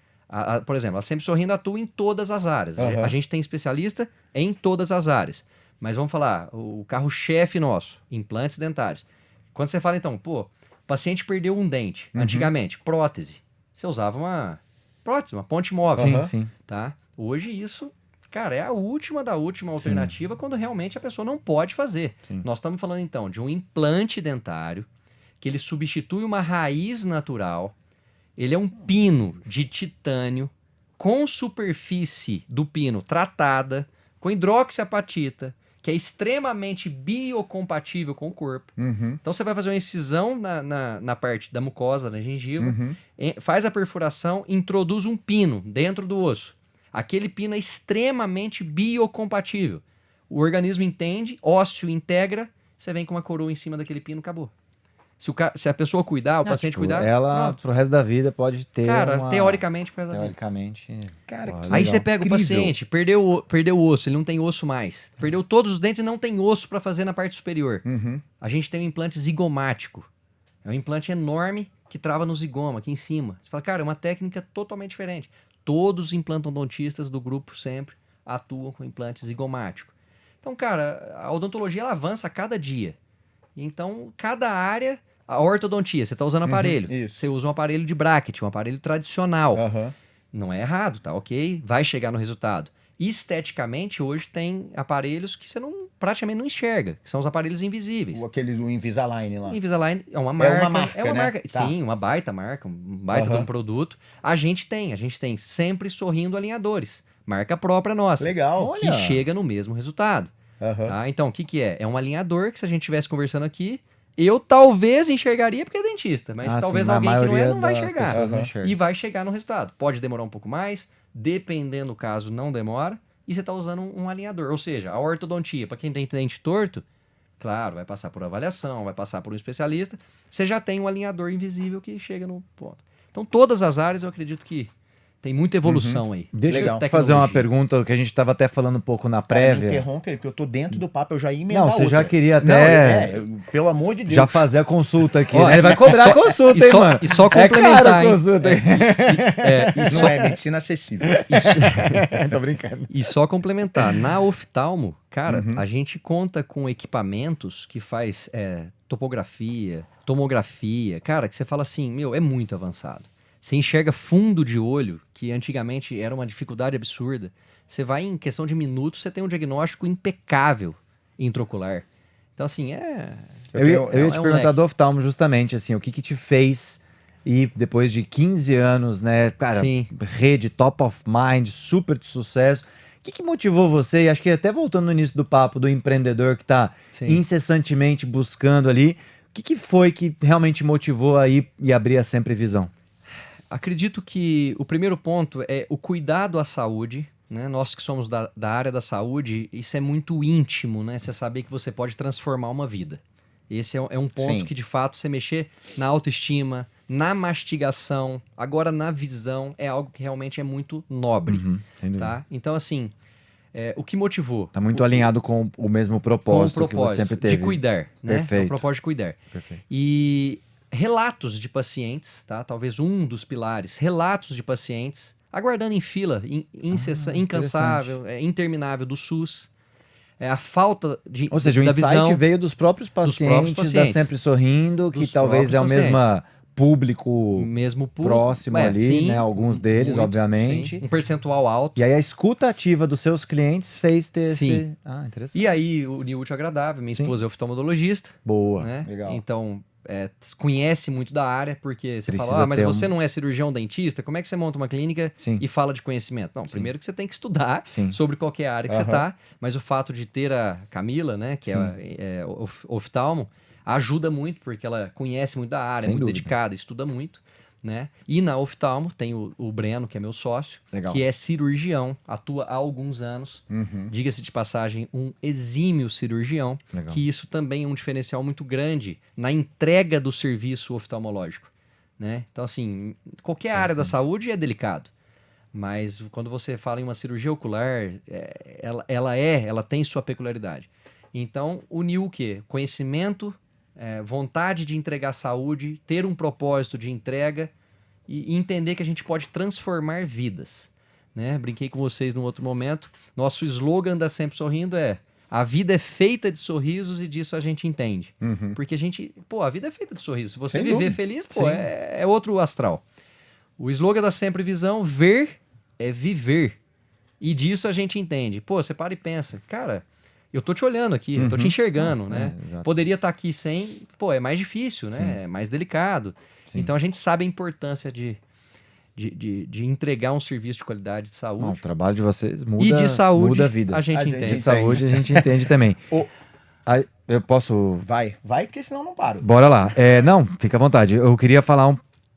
Por exemplo, a Sempre Sorrindo atua em todas as áreas. Aham. A gente tem especialista em todas as áreas. Mas vamos falar, o carro-chefe nosso, implantes dentários. Quando você fala, então, paciente perdeu um dente. Antigamente, prótese. Você usava uma prótese, uma ponte móvel. Sim, sim. Tá? Hoje isso, cara, é a última da última alternativa quando realmente a pessoa não pode fazer. Sim. Nós estamos falando então de um implante dentário que ele substitui uma raiz natural. Ele é um pino de titânio com superfície do pino tratada com hidroxiapatita, que é extremamente biocompatível com o corpo. Então você vai fazer uma incisão na parte da mucosa, na gengiva, faz a perfuração, introduz um pino dentro do osso. Aquele pino é extremamente biocompatível. O organismo entende, ósseo integra, você vem com uma coroa em cima daquele pino, acabou. Se a pessoa cuidar, o paciente cuidar, Ela, pronto. pro resto da vida, pode ter Cara, teoricamente, pro resto da vida. Teoricamente... Cara, Porra, que legal. Aí você pega Incrível. o paciente, perdeu o osso, ele não tem osso mais. Perdeu todos os dentes e não tem osso para fazer na parte superior. A gente tem um implante zigomático. É um implante enorme que trava no zigoma, aqui em cima. Você fala, cara, é uma técnica totalmente diferente. Todos os implantodontistas do grupo sempre atuam com implante zigomático. Então, cara, a odontologia ela avança a cada dia. Então, cada área... A ortodontia, você está usando aparelho. isso. Você usa um aparelho de bracket, um aparelho tradicional. Aham. Não é errado, tá ok? Vai chegar no resultado. Esteticamente, hoje tem aparelhos que você praticamente não enxerga, que são os aparelhos invisíveis. O Invisalign lá. Invisalign é uma marca. marca, né? marca. Tá. Sim, uma baita marca, um baita de um produto. A gente tem sempre sorrindo alinhadores. Marca própria nossa. Legal. Que chega no mesmo resultado. Aham. Tá? Então, o que é? É um alinhador que se a gente estivesse conversando aqui, eu talvez enxergaria porque é dentista, mas talvez sim, a alguém que não é maioria não vai das enxergar. pessoas não Aham. enxerga. E vai chegar no resultado. Pode demorar um pouco mais, dependendo do caso, não demora. E você está usando um alinhador. Ou seja, a ortodontia, para quem tem dente torto, claro, vai passar por avaliação, vai passar por um especialista. Você já tem um alinhador invisível que chega no ponto. Então, todas as áreas, eu acredito que tem muita evolução aí. Deixa Legal. eu te fazer uma Tecnologia. pergunta que a gente estava até falando um pouco na Cara, me prévia. interrompe, porque eu tô dentro do papo, eu já ia emendar Não, você já outra. queria Não, até pelo amor de Deus. já fazer a consulta aqui. Ó, né? Ele vai cobrar a consulta, e hein, só- mano? e só É complementar, caro a hein? consulta. Não é medicina acessível. Tô brincando. E só complementar, na oftalmo, cara, a gente conta com equipamentos que faz topografia, tomografia, cara, que você fala assim, meu, é muito avançado. Você enxerga fundo de olho, que antigamente era uma dificuldade absurda. Você vai, em questão de minutos, você tem um diagnóstico impecável intraocular. Então, assim, Eu ia te um perguntar leque. do oftalmo justamente, assim, o que te fez ir depois de 15 anos, né, cara, Sim. rede top of mind, super de sucesso. O que motivou você? E acho que até voltando no início do papo do empreendedor que tá Sim. incessantemente buscando ali, o que foi que realmente motivou a ir e abrir a Sempre Visão? Acredito que o primeiro ponto é o cuidado à saúde, né? Nós que somos da área da saúde, isso é muito íntimo, né? Você saber que você pode transformar uma vida. Esse é um ponto Sim. que, de fato, você mexer na autoestima, na mastigação, agora na visão, é algo que realmente é muito nobre, Sem dúvida. tá? Então, assim, o que motivou? Tá muito O- alinhado com o mesmo com o propósito que você sempre teve. de cuidar, né? Perfeito. O propósito de cuidar. Perfeito. E relatos de pacientes, tá? Talvez um dos pilares, relatos de pacientes aguardando em fila, incansável, interminável do SUS, a falta de Ou seja, o da insight visão veio dos próprios pacientes, da pacientes. Sempre Sorrindo, que Dos talvez é o próprios mesmo público mesmo público. próximo ali, né? Alguns deles, muito, obviamente. sim. Um percentual alto. E aí a escuta ativa dos seus clientes fez ter Sim. esse... Ah, interessante. E aí, o Útil Agradável, minha Sim. esposa é oftalmologista, Boa. né? Legal. Então, conhece muito da área, porque você Precisa fala, mas ter você não é cirurgião dentista, como é que você monta uma clínica Sim. e fala de conhecimento? Não, primeiro que você tem que estudar Sim. sobre qualquer área que você Aham. tá, mas o fato de ter a Camila, né, que é oftalmo, ajuda muito, porque ela conhece muito da área, Sem é muito dúvida. dedicada, estuda muito, né? E na oftalmo tem o Breno, que é meu sócio, Legal. que é cirurgião, atua há alguns anos, diga-se de passagem, um exímio cirurgião, Legal. que isso também é um diferencial muito grande na entrega do serviço oftalmológico, né? Então, assim, qualquer área da saúde é delicado, mas quando você fala em uma cirurgia ocular, ela tem sua peculiaridade. Então, uniu o quê? Conhecimento, vontade de entregar saúde, ter um propósito de entrega e entender que a gente pode transformar vidas, né? Brinquei com vocês num outro momento. Nosso slogan da Sempre Sorrindo é: A vida é feita de sorrisos e disso a gente entende. Uhum. Porque a gente... Pô, a vida é feita de sorrisos. Se você Sem viver dúvida. feliz, pô, Sim. é outro astral. O slogan da Sempre Visão, ver é viver. E disso a gente entende. Pô, você para e pensa, cara, eu tô te olhando aqui, eu tô te enxergando, né? exato. Poderia estar aqui sem... Pô, é mais difícil, né? Sim. É mais delicado. Sim. Então a gente sabe a importância de entregar um serviço de qualidade de saúde. Não, o trabalho de vocês muda, E de saúde, muda vidas. a gente A gente entende. De saúde a gente entende também. O- Eu posso... Vai, porque senão não paro. Bora lá. Não, fica à vontade. Eu queria falar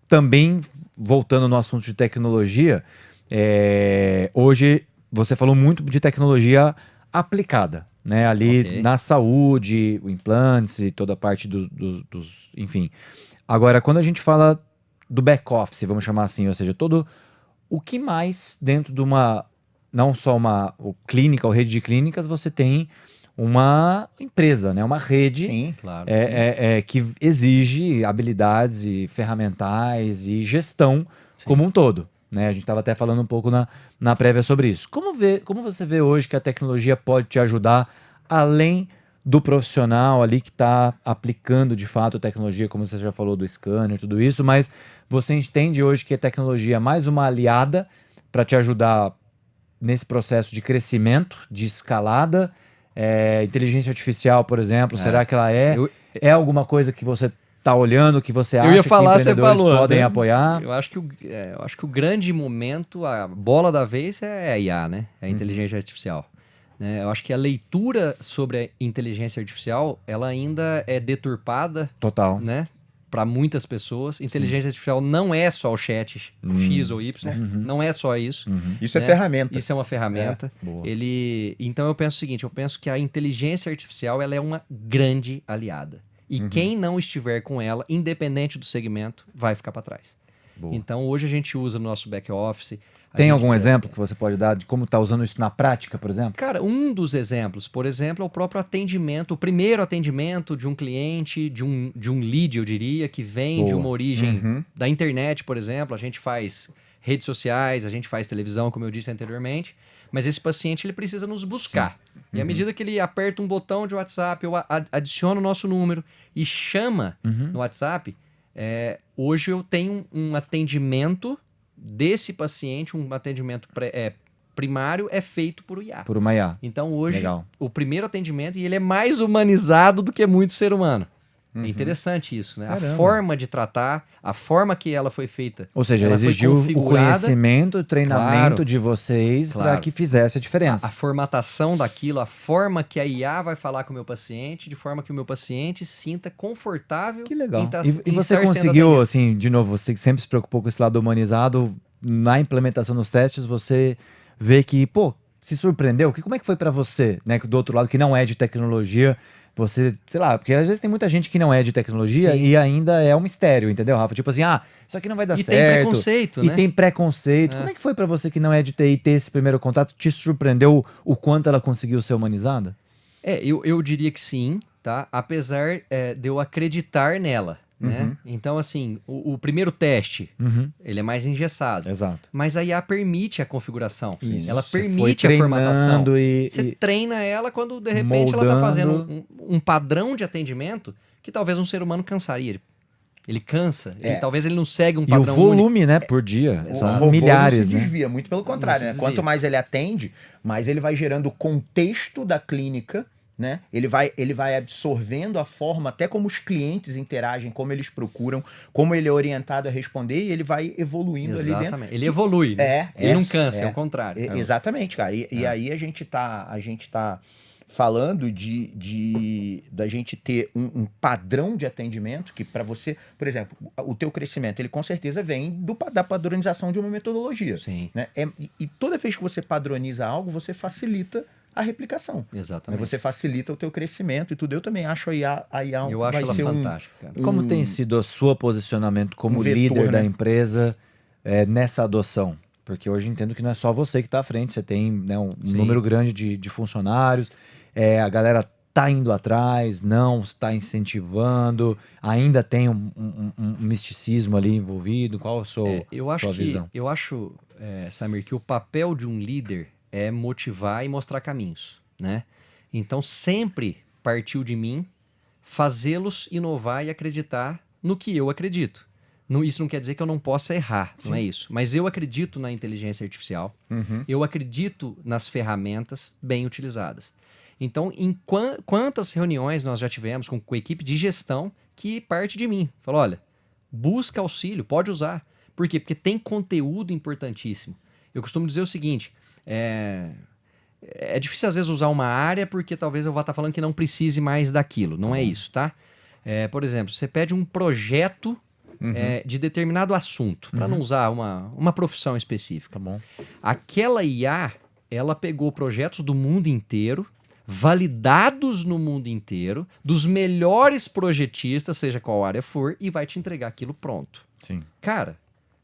também, voltando no assunto de tecnologia, hoje você falou muito de tecnologia aplicada, né? Ali Ok. na saúde, o implantes e toda a parte dos... Enfim. Agora, quando a gente fala do back-office, vamos chamar assim, ou seja, todo o que mais dentro de uma... Não só uma clínica ou rede de clínicas, você tem uma empresa, né? Uma rede Sim. Claro. que exige habilidades e ferramentais e gestão como um todo, né? A gente estava até falando um pouco na prévia sobre isso. Como você vê hoje que a tecnologia pode te ajudar além do profissional ali que está aplicando de fato a tecnologia, como você já falou do scanner e tudo isso, mas você entende hoje que a tecnologia é mais uma aliada para te ajudar nesse processo de crescimento, de escalada? Inteligência artificial, por exemplo, será que ela Eu- é alguma coisa que você está olhando, que você acha ia falar, que você empreendedores falou, podem né? apoiar? Eu acho que o grande momento, a bola da vez é a IA, né? É a inteligência artificial. Né? Eu acho que a leitura sobre a inteligência artificial, ela ainda é deturpada, Total. né? Para muitas pessoas. Inteligência artificial não é só o chat X ou Y, não é só isso. Isso é né? ferramenta. Isso é uma ferramenta. Boa. Então eu penso o seguinte, eu penso que a inteligência artificial ela é uma grande aliada. E quem não estiver com ela, independente do segmento, vai ficar para trás. Boa. Então hoje a gente usa no nosso back office. Tem algum exemplo que você pode dar de como está usando isso na prática, por exemplo? Cara, um dos exemplos, por exemplo, é o próprio atendimento, o primeiro atendimento de um cliente, de um lead, eu diria, que vem de Boa. uma origem da internet, por exemplo. A gente faz redes sociais, a gente faz televisão, como eu disse anteriormente, mas esse paciente ele precisa nos buscar. E à medida que ele aperta um botão de WhatsApp, eu adiciono o nosso número e chama no WhatsApp, hoje eu tenho um atendimento desse paciente, um atendimento primário é feito por IA. Por uma IA. Então hoje, Legal. o primeiro atendimento, e ele é mais humanizado do que muito ser humano. É interessante isso, né? Caramba. A forma de tratar, a forma que ela foi feita. Ou seja, ela foi exigiu o configurada, conhecimento, o treinamento Claro. de vocês para Claro. que fizesse a a diferença. formatação daquilo, a forma que a IA vai falar com o meu paciente, de forma que o meu paciente sinta confortável. Que legal. em tá- E em você estar sendo conseguiu, atendido. assim, de novo, você sempre se preocupou com esse lado humanizado, na implementação dos testes, você vê que, pô, se surpreendeu? Como é que foi pra você, né, do outro lado, que não é de tecnologia, você, sei lá, porque às vezes tem muita gente que não é de tecnologia Sim. e ainda é um mistério, entendeu, Rafa? Tipo assim, isso aqui não vai dar E certo. tem preconceito, E né? tem preconceito. É. Como é que foi pra você que não é de TI ter esse primeiro contato? Te surpreendeu o quanto ela conseguiu ser humanizada? Eu diria que sim, tá? Apesar de eu acreditar nela, né? Então, assim, o primeiro teste, ele é mais engessado. Exato. Mas a IA permite a configuração. Isso. Ela Você foi permite a formatação. treinando e Você treina ela quando, de repente, ela está moldando. fazendo um padrão de atendimento que talvez um ser humano cansaria. Ele cansa. Talvez ele não segue um E o padrão único. volume, né, por dia. O São robô milhares, não se né? desvia, muito pelo contrário, Não se né? Quanto desvia. mais ele atende, mais ele vai gerando o contexto da clínica, né? Ele vai absorvendo a forma, até como os clientes interagem, como eles procuram, como ele é orientado a responder, e ele vai evoluindo ali dentro. Exatamente. Ele evolui. Né? Ele não cansa, é o contrário. Exatamente, cara. E aí a gente tá falando da gente ter um padrão de atendimento que para você, por exemplo, o teu crescimento, ele com certeza vem da padronização de uma metodologia. Sim, Né? E toda vez que você padroniza algo, você facilita a replicação. Né? exatamente. Você facilita o teu crescimento e tudo. Eu também acho a IA Eu acho vai ela ser fantástica, cara. Como tem sido o seu posicionamento como vetor, líder da né? empresa nessa adoção? Porque hoje entendo que não é só você que está à frente, você tem, né, um Sim. número grande de funcionários, a galera tá indo atrás, não está incentivando, ainda tem um misticismo ali envolvido. Qual a sua, sua visão? Eu acho, Samir, que o papel de um líder é motivar e mostrar caminhos, né? Então, sempre partiu de mim fazê-los inovar e acreditar no que eu acredito. Isso não quer dizer que eu não possa errar, não é isso. Mas eu acredito na inteligência artificial, eu acredito nas ferramentas bem utilizadas. Então, em quantas reuniões nós já tivemos com a equipe de gestão que parte de mim? Falou, olha, busca auxílio, pode usar. Por quê? Porque tem conteúdo importantíssimo. Eu costumo dizer o seguinte, é difícil às vezes usar uma área porque talvez eu vá estar falando que não precise mais daquilo. Não é isso, tá? Por exemplo, você pede um projeto de determinado assunto, para não usar uma profissão específica. Tá bom. Aquela IA, ela pegou projetos do mundo inteiro, validados no mundo inteiro, dos melhores projetistas, seja qual área for, e vai te entregar aquilo pronto. Sim. Cara,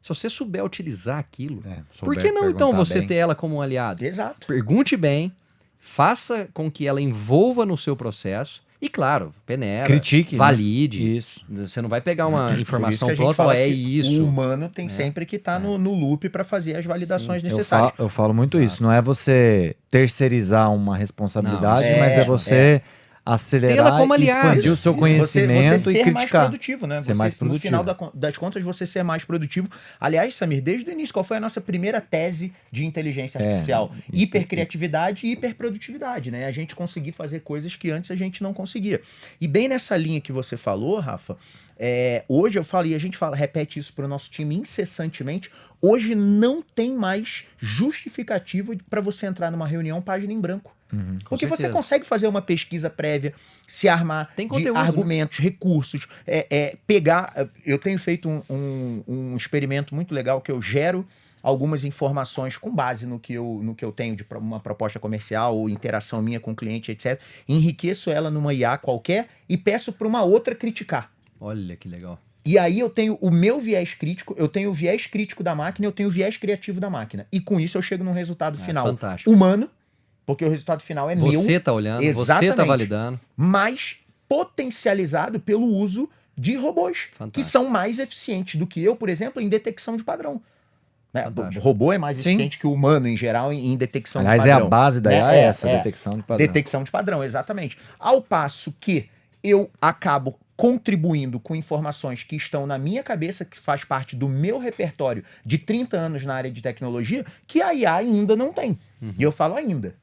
se você souber utilizar aquilo, por souber que não então perguntar você bem. ter ela como um aliado? Exato. Pergunte bem, faça com que ela envolva no seu processo e, claro, peneira, Critique, né? valide. Isso. Você não vai pegar uma Por isso informação que a gente pronta e fala falar, é que isso. O humano tem sempre que estar no loop para fazer as validações necessárias. Eu falo muito isso. Não é você terceirizar uma responsabilidade, Não, mas é você Tê-la acelerar como e aliado. expandir o seu Você conhecimento ser e mais criticar. produtivo, né? Ser Você, mais No produtivo. final das contas, você ser mais produtivo. Aliás, Samir, desde o início, qual foi a nossa primeira tese de inteligência artificial? Hipercriatividade e hiperprodutividade, né? A gente conseguir fazer coisas que antes a gente não conseguia. E bem nessa linha que você falou, Rafa, hoje eu falo, e a gente repete isso para o nosso time incessantemente, hoje não tem mais justificativa para você entrar numa reunião página em branco. Porque você certeza. consegue fazer uma pesquisa prévia, se armar Tem de conteúdo, né? argumentos, recursos, pegar... Eu tenho feito um experimento muito legal que eu gero algumas informações com base no que eu tenho de uma proposta comercial ou interação minha com o cliente, etc. Enriqueço ela numa IA qualquer e peço para uma outra criticar. Olha que legal. E aí eu tenho o meu viés crítico, eu tenho o viés crítico da máquina, eu tenho o viés criativo da máquina. E com isso eu chego num resultado final Fantástico. humano, porque o resultado final é meu. Você tá olhando, você Exatamente. tá validando. Mas potencializado pelo uso de robôs, Fantástico. que são mais eficientes do que eu, por exemplo, em detecção de padrão. Né? O Fantástico. robô é mais Sim. eficiente que o humano, em geral, em detecção Aliás, de é padrão. a base da Né? IA, essa detecção de padrão. Detecção de padrão, exatamente. Ao passo que eu acabo contribuindo com informações que estão na minha cabeça, que faz parte do meu repertório de 30 anos na área de tecnologia, que a IA ainda não tem. E eu falo ainda.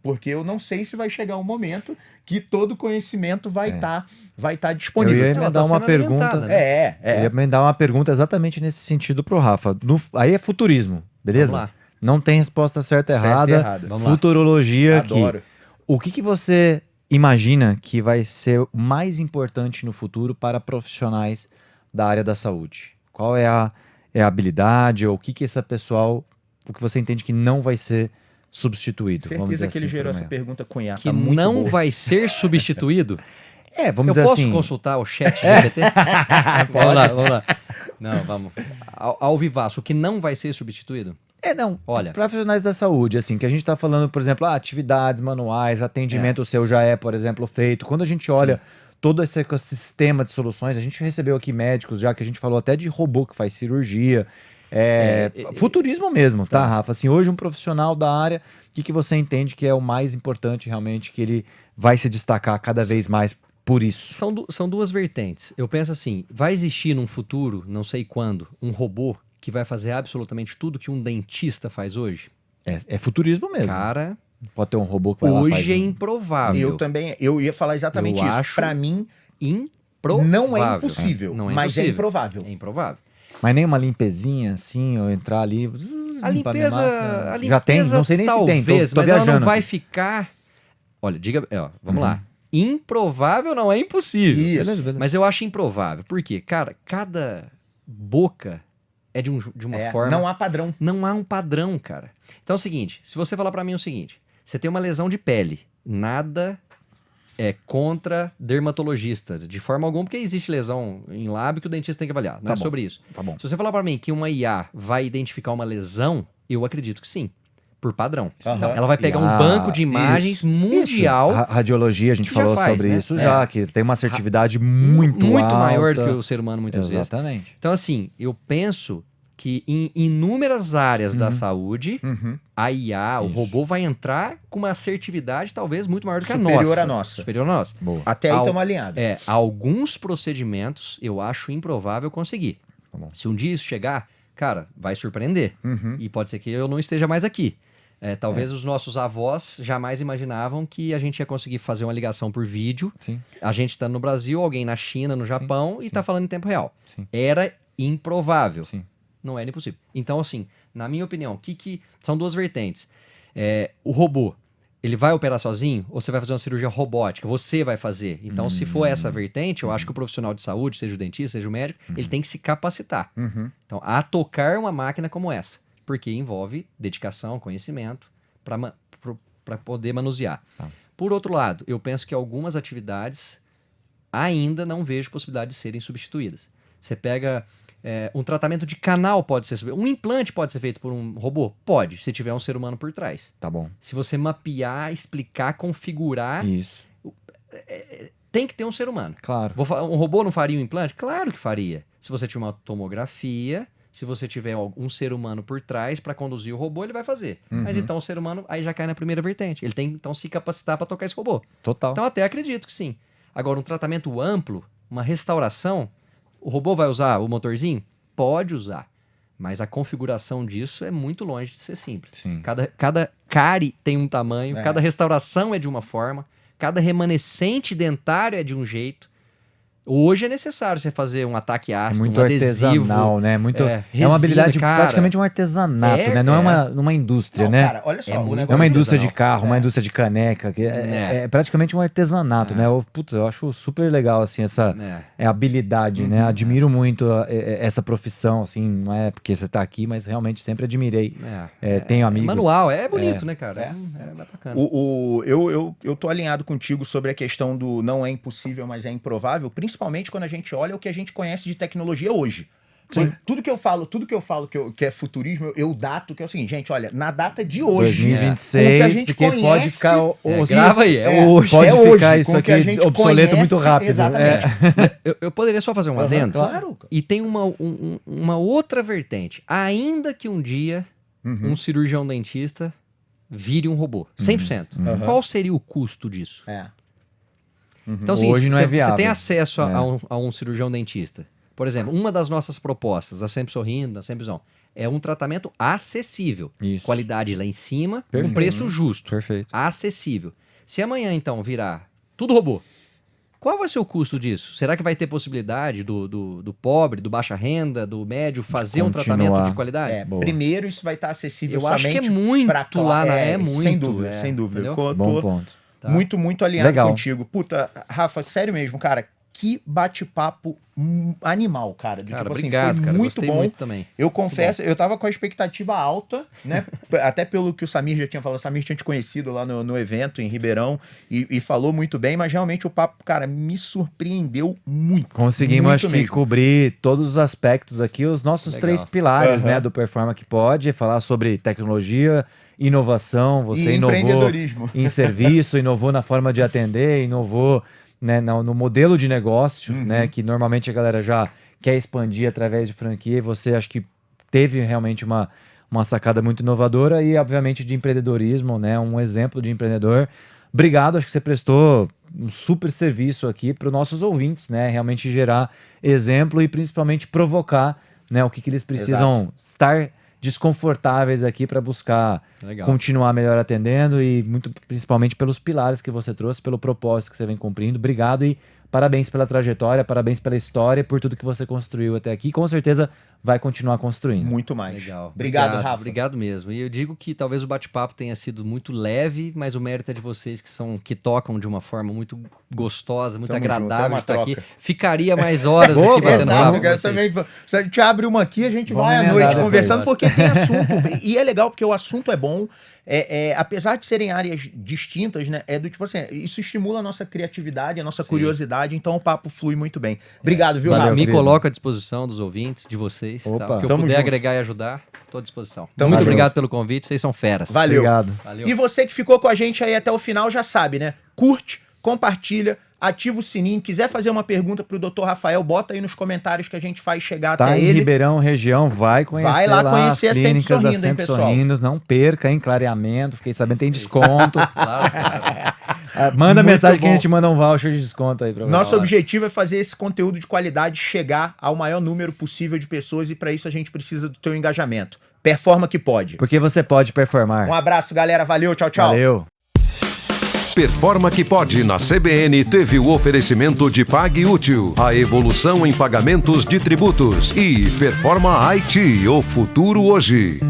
Porque eu não sei se vai chegar um momento que todo conhecimento vai estar disponível. Eu ia Ela emendar tá uma sendo pergunta. alimentada, né? Eu ia emendar uma pergunta exatamente nesse sentido pro Rafa. Aí é futurismo, beleza? Vamos lá. Não tem resposta certa ou Certo e errada. errado. Vamos lá. Futurologia aqui. Adoro. O que você imagina que vai ser o mais importante no futuro para profissionais da área da saúde? Qual é a habilidade ou o que esse pessoal, o que você entende que não vai ser substituído? Vamos dizer Certeza que ele assim, gerou por essa meio. pergunta com IA. Que Tá muito não boa. vai ser substituído. Vamos Eu dizer posso assim. consultar o chat GPT? Vamos lá. Não, vamos. Ao vivaço, o que não vai ser substituído? Não. Olha. Profissionais da saúde, assim, que a gente tá falando, por exemplo, atividades manuais, atendimento seu já é, por exemplo, feito. Quando a gente olha todo esse ecossistema de soluções, a gente recebeu aqui médicos já, que a gente falou até de robô que faz cirurgia. Futurismo mesmo, tá, Rafa? Assim, hoje um profissional da área, o que você entende que é o mais importante realmente, que ele vai se destacar cada vez mais por isso? São duas vertentes. Eu penso assim, vai existir num futuro, não sei quando, um robô que vai fazer absolutamente tudo que um dentista faz hoje? É futurismo mesmo. Cara, Pode ter um robô que vai lá e faz hoje é um- improvável. Eu ia falar exatamente Eu isso. acho Pra mim, Improvável. não é impossível, Não é mas é impossível. improvável. É improvável. Mas nem uma limpezinha assim, ou entrar ali. A limpar minha limpeza, máquina. a limpeza Já tem? Não sei nem talvez, se tem. Tô mas ela não viajando vai aqui. ficar... Olha, vamos lá. Improvável não é impossível. Isso. Beleza. Mas eu acho improvável. Por quê? Cara, cada boca é de uma forma... Não há padrão. Não há um padrão, cara. Então é o seguinte, se você falar pra mim o seguinte, você tem uma lesão de pele, nada é contra dermatologista, de forma alguma, porque existe lesão em lábio que o dentista tem que avaliar, não Tá é bom. sobre isso. Tá bom. Se você falar pra mim que uma IA vai identificar uma lesão, eu acredito que sim, por padrão. Aham. Ela vai pegar um IA, banco de imagens mundial, Radiologia, a gente que falou já faz, sobre né? isso já, que tem uma assertividade muito alta. maior do que o ser humano muitas vezes. Exatamente. Então assim, eu penso que em inúmeras áreas da saúde, a IA, o Isso. robô vai entrar com uma assertividade talvez muito maior do que Superior a à nossa. nossa. Superior à nossa. Boa. Até aí Ao- estamos alinhados. Alguns procedimentos eu acho improvável conseguir. Tá bom. Se um dia isso chegar, cara, vai surpreender. E pode ser que eu não esteja mais aqui. Talvez os nossos avós jamais imaginavam que a gente ia conseguir fazer uma ligação por vídeo. Sim. A gente está no Brasil, alguém na China, no Japão, e está falando em tempo real. Sim. Era improvável. Sim. Não era impossível. Então, assim, na minha opinião, são duas vertentes. O robô, ele vai operar sozinho ou você vai fazer uma cirurgia robótica? Você vai fazer. Então, se for essa vertente, eu acho que o profissional de saúde, seja o dentista, seja o médico, ele tem que se capacitar. Então, a tocar uma máquina como essa. Porque envolve dedicação, conhecimento para poder manusear. Tá. Por outro lado, eu penso que algumas atividades ainda não vejo possibilidade de serem substituídas. Você pega um tratamento de canal pode ser um implante pode ser feito por um robô? Pode, se tiver um ser humano por trás. Tá bom. Se você mapear, explicar, configurar, Isso. tem que ter um ser humano. Claro. Um robô não faria um implante? Claro que faria. Se você tiver uma tomografia, se você tiver um ser humano por trás para conduzir o robô, ele vai fazer. Mas então o ser humano aí já cai na primeira vertente. Ele tem então se capacitar para tocar esse robô. Total. Então até acredito que sim. Agora, um tratamento amplo, uma restauração, o robô vai usar o motorzinho? Pode usar. Mas a configuração disso é muito longe de ser simples. Sim. Cada cárie tem um tamanho, cada restauração é de uma forma, cada remanescente dentário é de um jeito. Hoje é necessário você fazer um ataque É ácido, muito um adesivo. artesanal, né? Muito, é uma resina, habilidade, cara. praticamente um artesanato, né? Não é uma indústria, Não, né? cara, olha só. É o muito- negócio É uma indústria de artesanal. carro, uma indústria de caneca, que é praticamente um artesanato, né? Eu acho super legal, assim, essa habilidade, né? Admiro muito essa profissão, assim, não é porque você tá aqui, mas realmente sempre admirei. Tenho amigos... Manual, é bonito, né, cara? É bacana. Eu tô alinhado contigo sobre a questão do não é impossível, mas é improvável, principalmente quando a gente olha o que a gente conhece de tecnologia hoje. Sim. Tudo que eu falo que é futurismo, eu dato, que é o seguinte, gente, olha, na data de hoje, 2026, com o que a gente porque pode conhece- ficar... grava aí, hoje. Pode é ficar hoje, isso com o que a aqui gente obsoleto muito conhece, rápido. exatamente. Eu poderia só fazer um adendo? Claro. E tem uma outra vertente. Ainda que um dia um cirurgião dentista vire um robô, 100%. Qual seria o custo disso? Então, é o seguinte, Hoje não é viável. você tem acesso a um cirurgião dentista. Por exemplo, uma das nossas propostas, da Sempre Sorrindo, da Sempre Visão, é um tratamento acessível. Isso. Qualidade lá em cima, Perfeito. um preço justo. Perfeito. Acessível. Se amanhã, então, virar tudo robô, qual vai ser o custo disso? Será que vai ter possibilidade do pobre, do baixa renda, do médio, fazer um continuar. tratamento de qualidade? Boa. Primeiro, isso vai estar acessível Eu acho que é somente muito pra lá, né? É muito. Sem dúvida, sem dúvida. entendeu? Eu Bom tô ponto. Tá. muito alinhado Legal. contigo. Puta, Rafa, sério mesmo, cara, que bate-papo animal, cara. Cara, Tipo assim, obrigado, foi cara. muito Gostei bom. muito também. Eu confesso, eu tava com a expectativa alta, né? Até pelo que o Samir já tinha falado. O Samir tinha te conhecido lá no evento em Ribeirão e falou muito bem, mas realmente o papo, cara, me surpreendeu muito. Conseguimos, muito acho que, mesmo. cobrir todos os aspectos aqui, os nossos Legal. 3 pilares, Aham. né, do Performa que pode, falar sobre tecnologia, inovação, você E inovou empreendedorismo. em serviço, inovou na forma de atender, inovou, né, no modelo de negócio, né, que normalmente a galera já quer expandir através de franquia, e você acho que teve realmente uma sacada muito inovadora e, obviamente, de empreendedorismo, né, um exemplo de empreendedor. Obrigado, acho que você prestou um super serviço aqui para os nossos ouvintes, né, realmente gerar exemplo e principalmente provocar, né, o que eles precisam estar desconfortáveis aqui para buscar Legal. continuar melhor atendendo e muito principalmente pelos pilares que você trouxe, pelo propósito que você vem cumprindo. Obrigado e parabéns pela trajetória, parabéns pela história, por tudo que você construiu até aqui. Com certeza vai continuar construindo. Muito mais. Legal. Obrigado, Rafa. Obrigado mesmo. E eu digo que talvez o bate-papo tenha sido muito leve, mas o mérito é de vocês que tocam de uma forma muito gostosa, muito Tamo junto, é agradável uma de estar aqui. troca. Ficaria mais horas aqui batendo Exato, papo. cara, com vocês. também, se a gente abre uma aqui, a gente Vamos vai à emendar noite depois. conversando, porque tem assunto. E é legal, porque o assunto é bom. Apesar de serem áreas distintas, né? É do tipo assim, isso estimula a nossa criatividade, a nossa curiosidade, então o papo flui muito bem. Obrigado, viu, Valeu, Rafa? Me querido. coloco à disposição dos ouvintes, de vocês. Opa. Tá? O que eu Tamo puder junto. agregar e ajudar, estou à disposição. Tamo Muito junto. obrigado pelo convite, vocês são feras. Valeu. Obrigado. Valeu. E você que ficou com a gente aí até o final já sabe, né? Curte, compartilha, ativa o sininho. Quiser fazer uma pergunta pro Dr. Rafael, bota aí nos comentários que a gente faz chegar Tá até em ele. Ribeirão, região, vai conhecer Vai lá conhecer as a Sempre clínicas da Sorrindo, hein, Sempre pessoal? Sorrindo. Não perca, hein, clareamento. Fiquei sabendo, tem desconto. Claro, claro. Manda Muito mensagem que a bom. gente manda um voucher de desconto aí pra você. Nosso objetivo é fazer esse conteúdo de qualidade chegar ao maior número possível de pessoas e para isso a gente precisa do teu engajamento. Performa que pode. Porque você pode performar. Um abraço, galera. Valeu, tchau, tchau. Valeu. Performa que pode na CBN teve o oferecimento de Pague Útil, a evolução em pagamentos de tributos e Performa IT, o futuro hoje.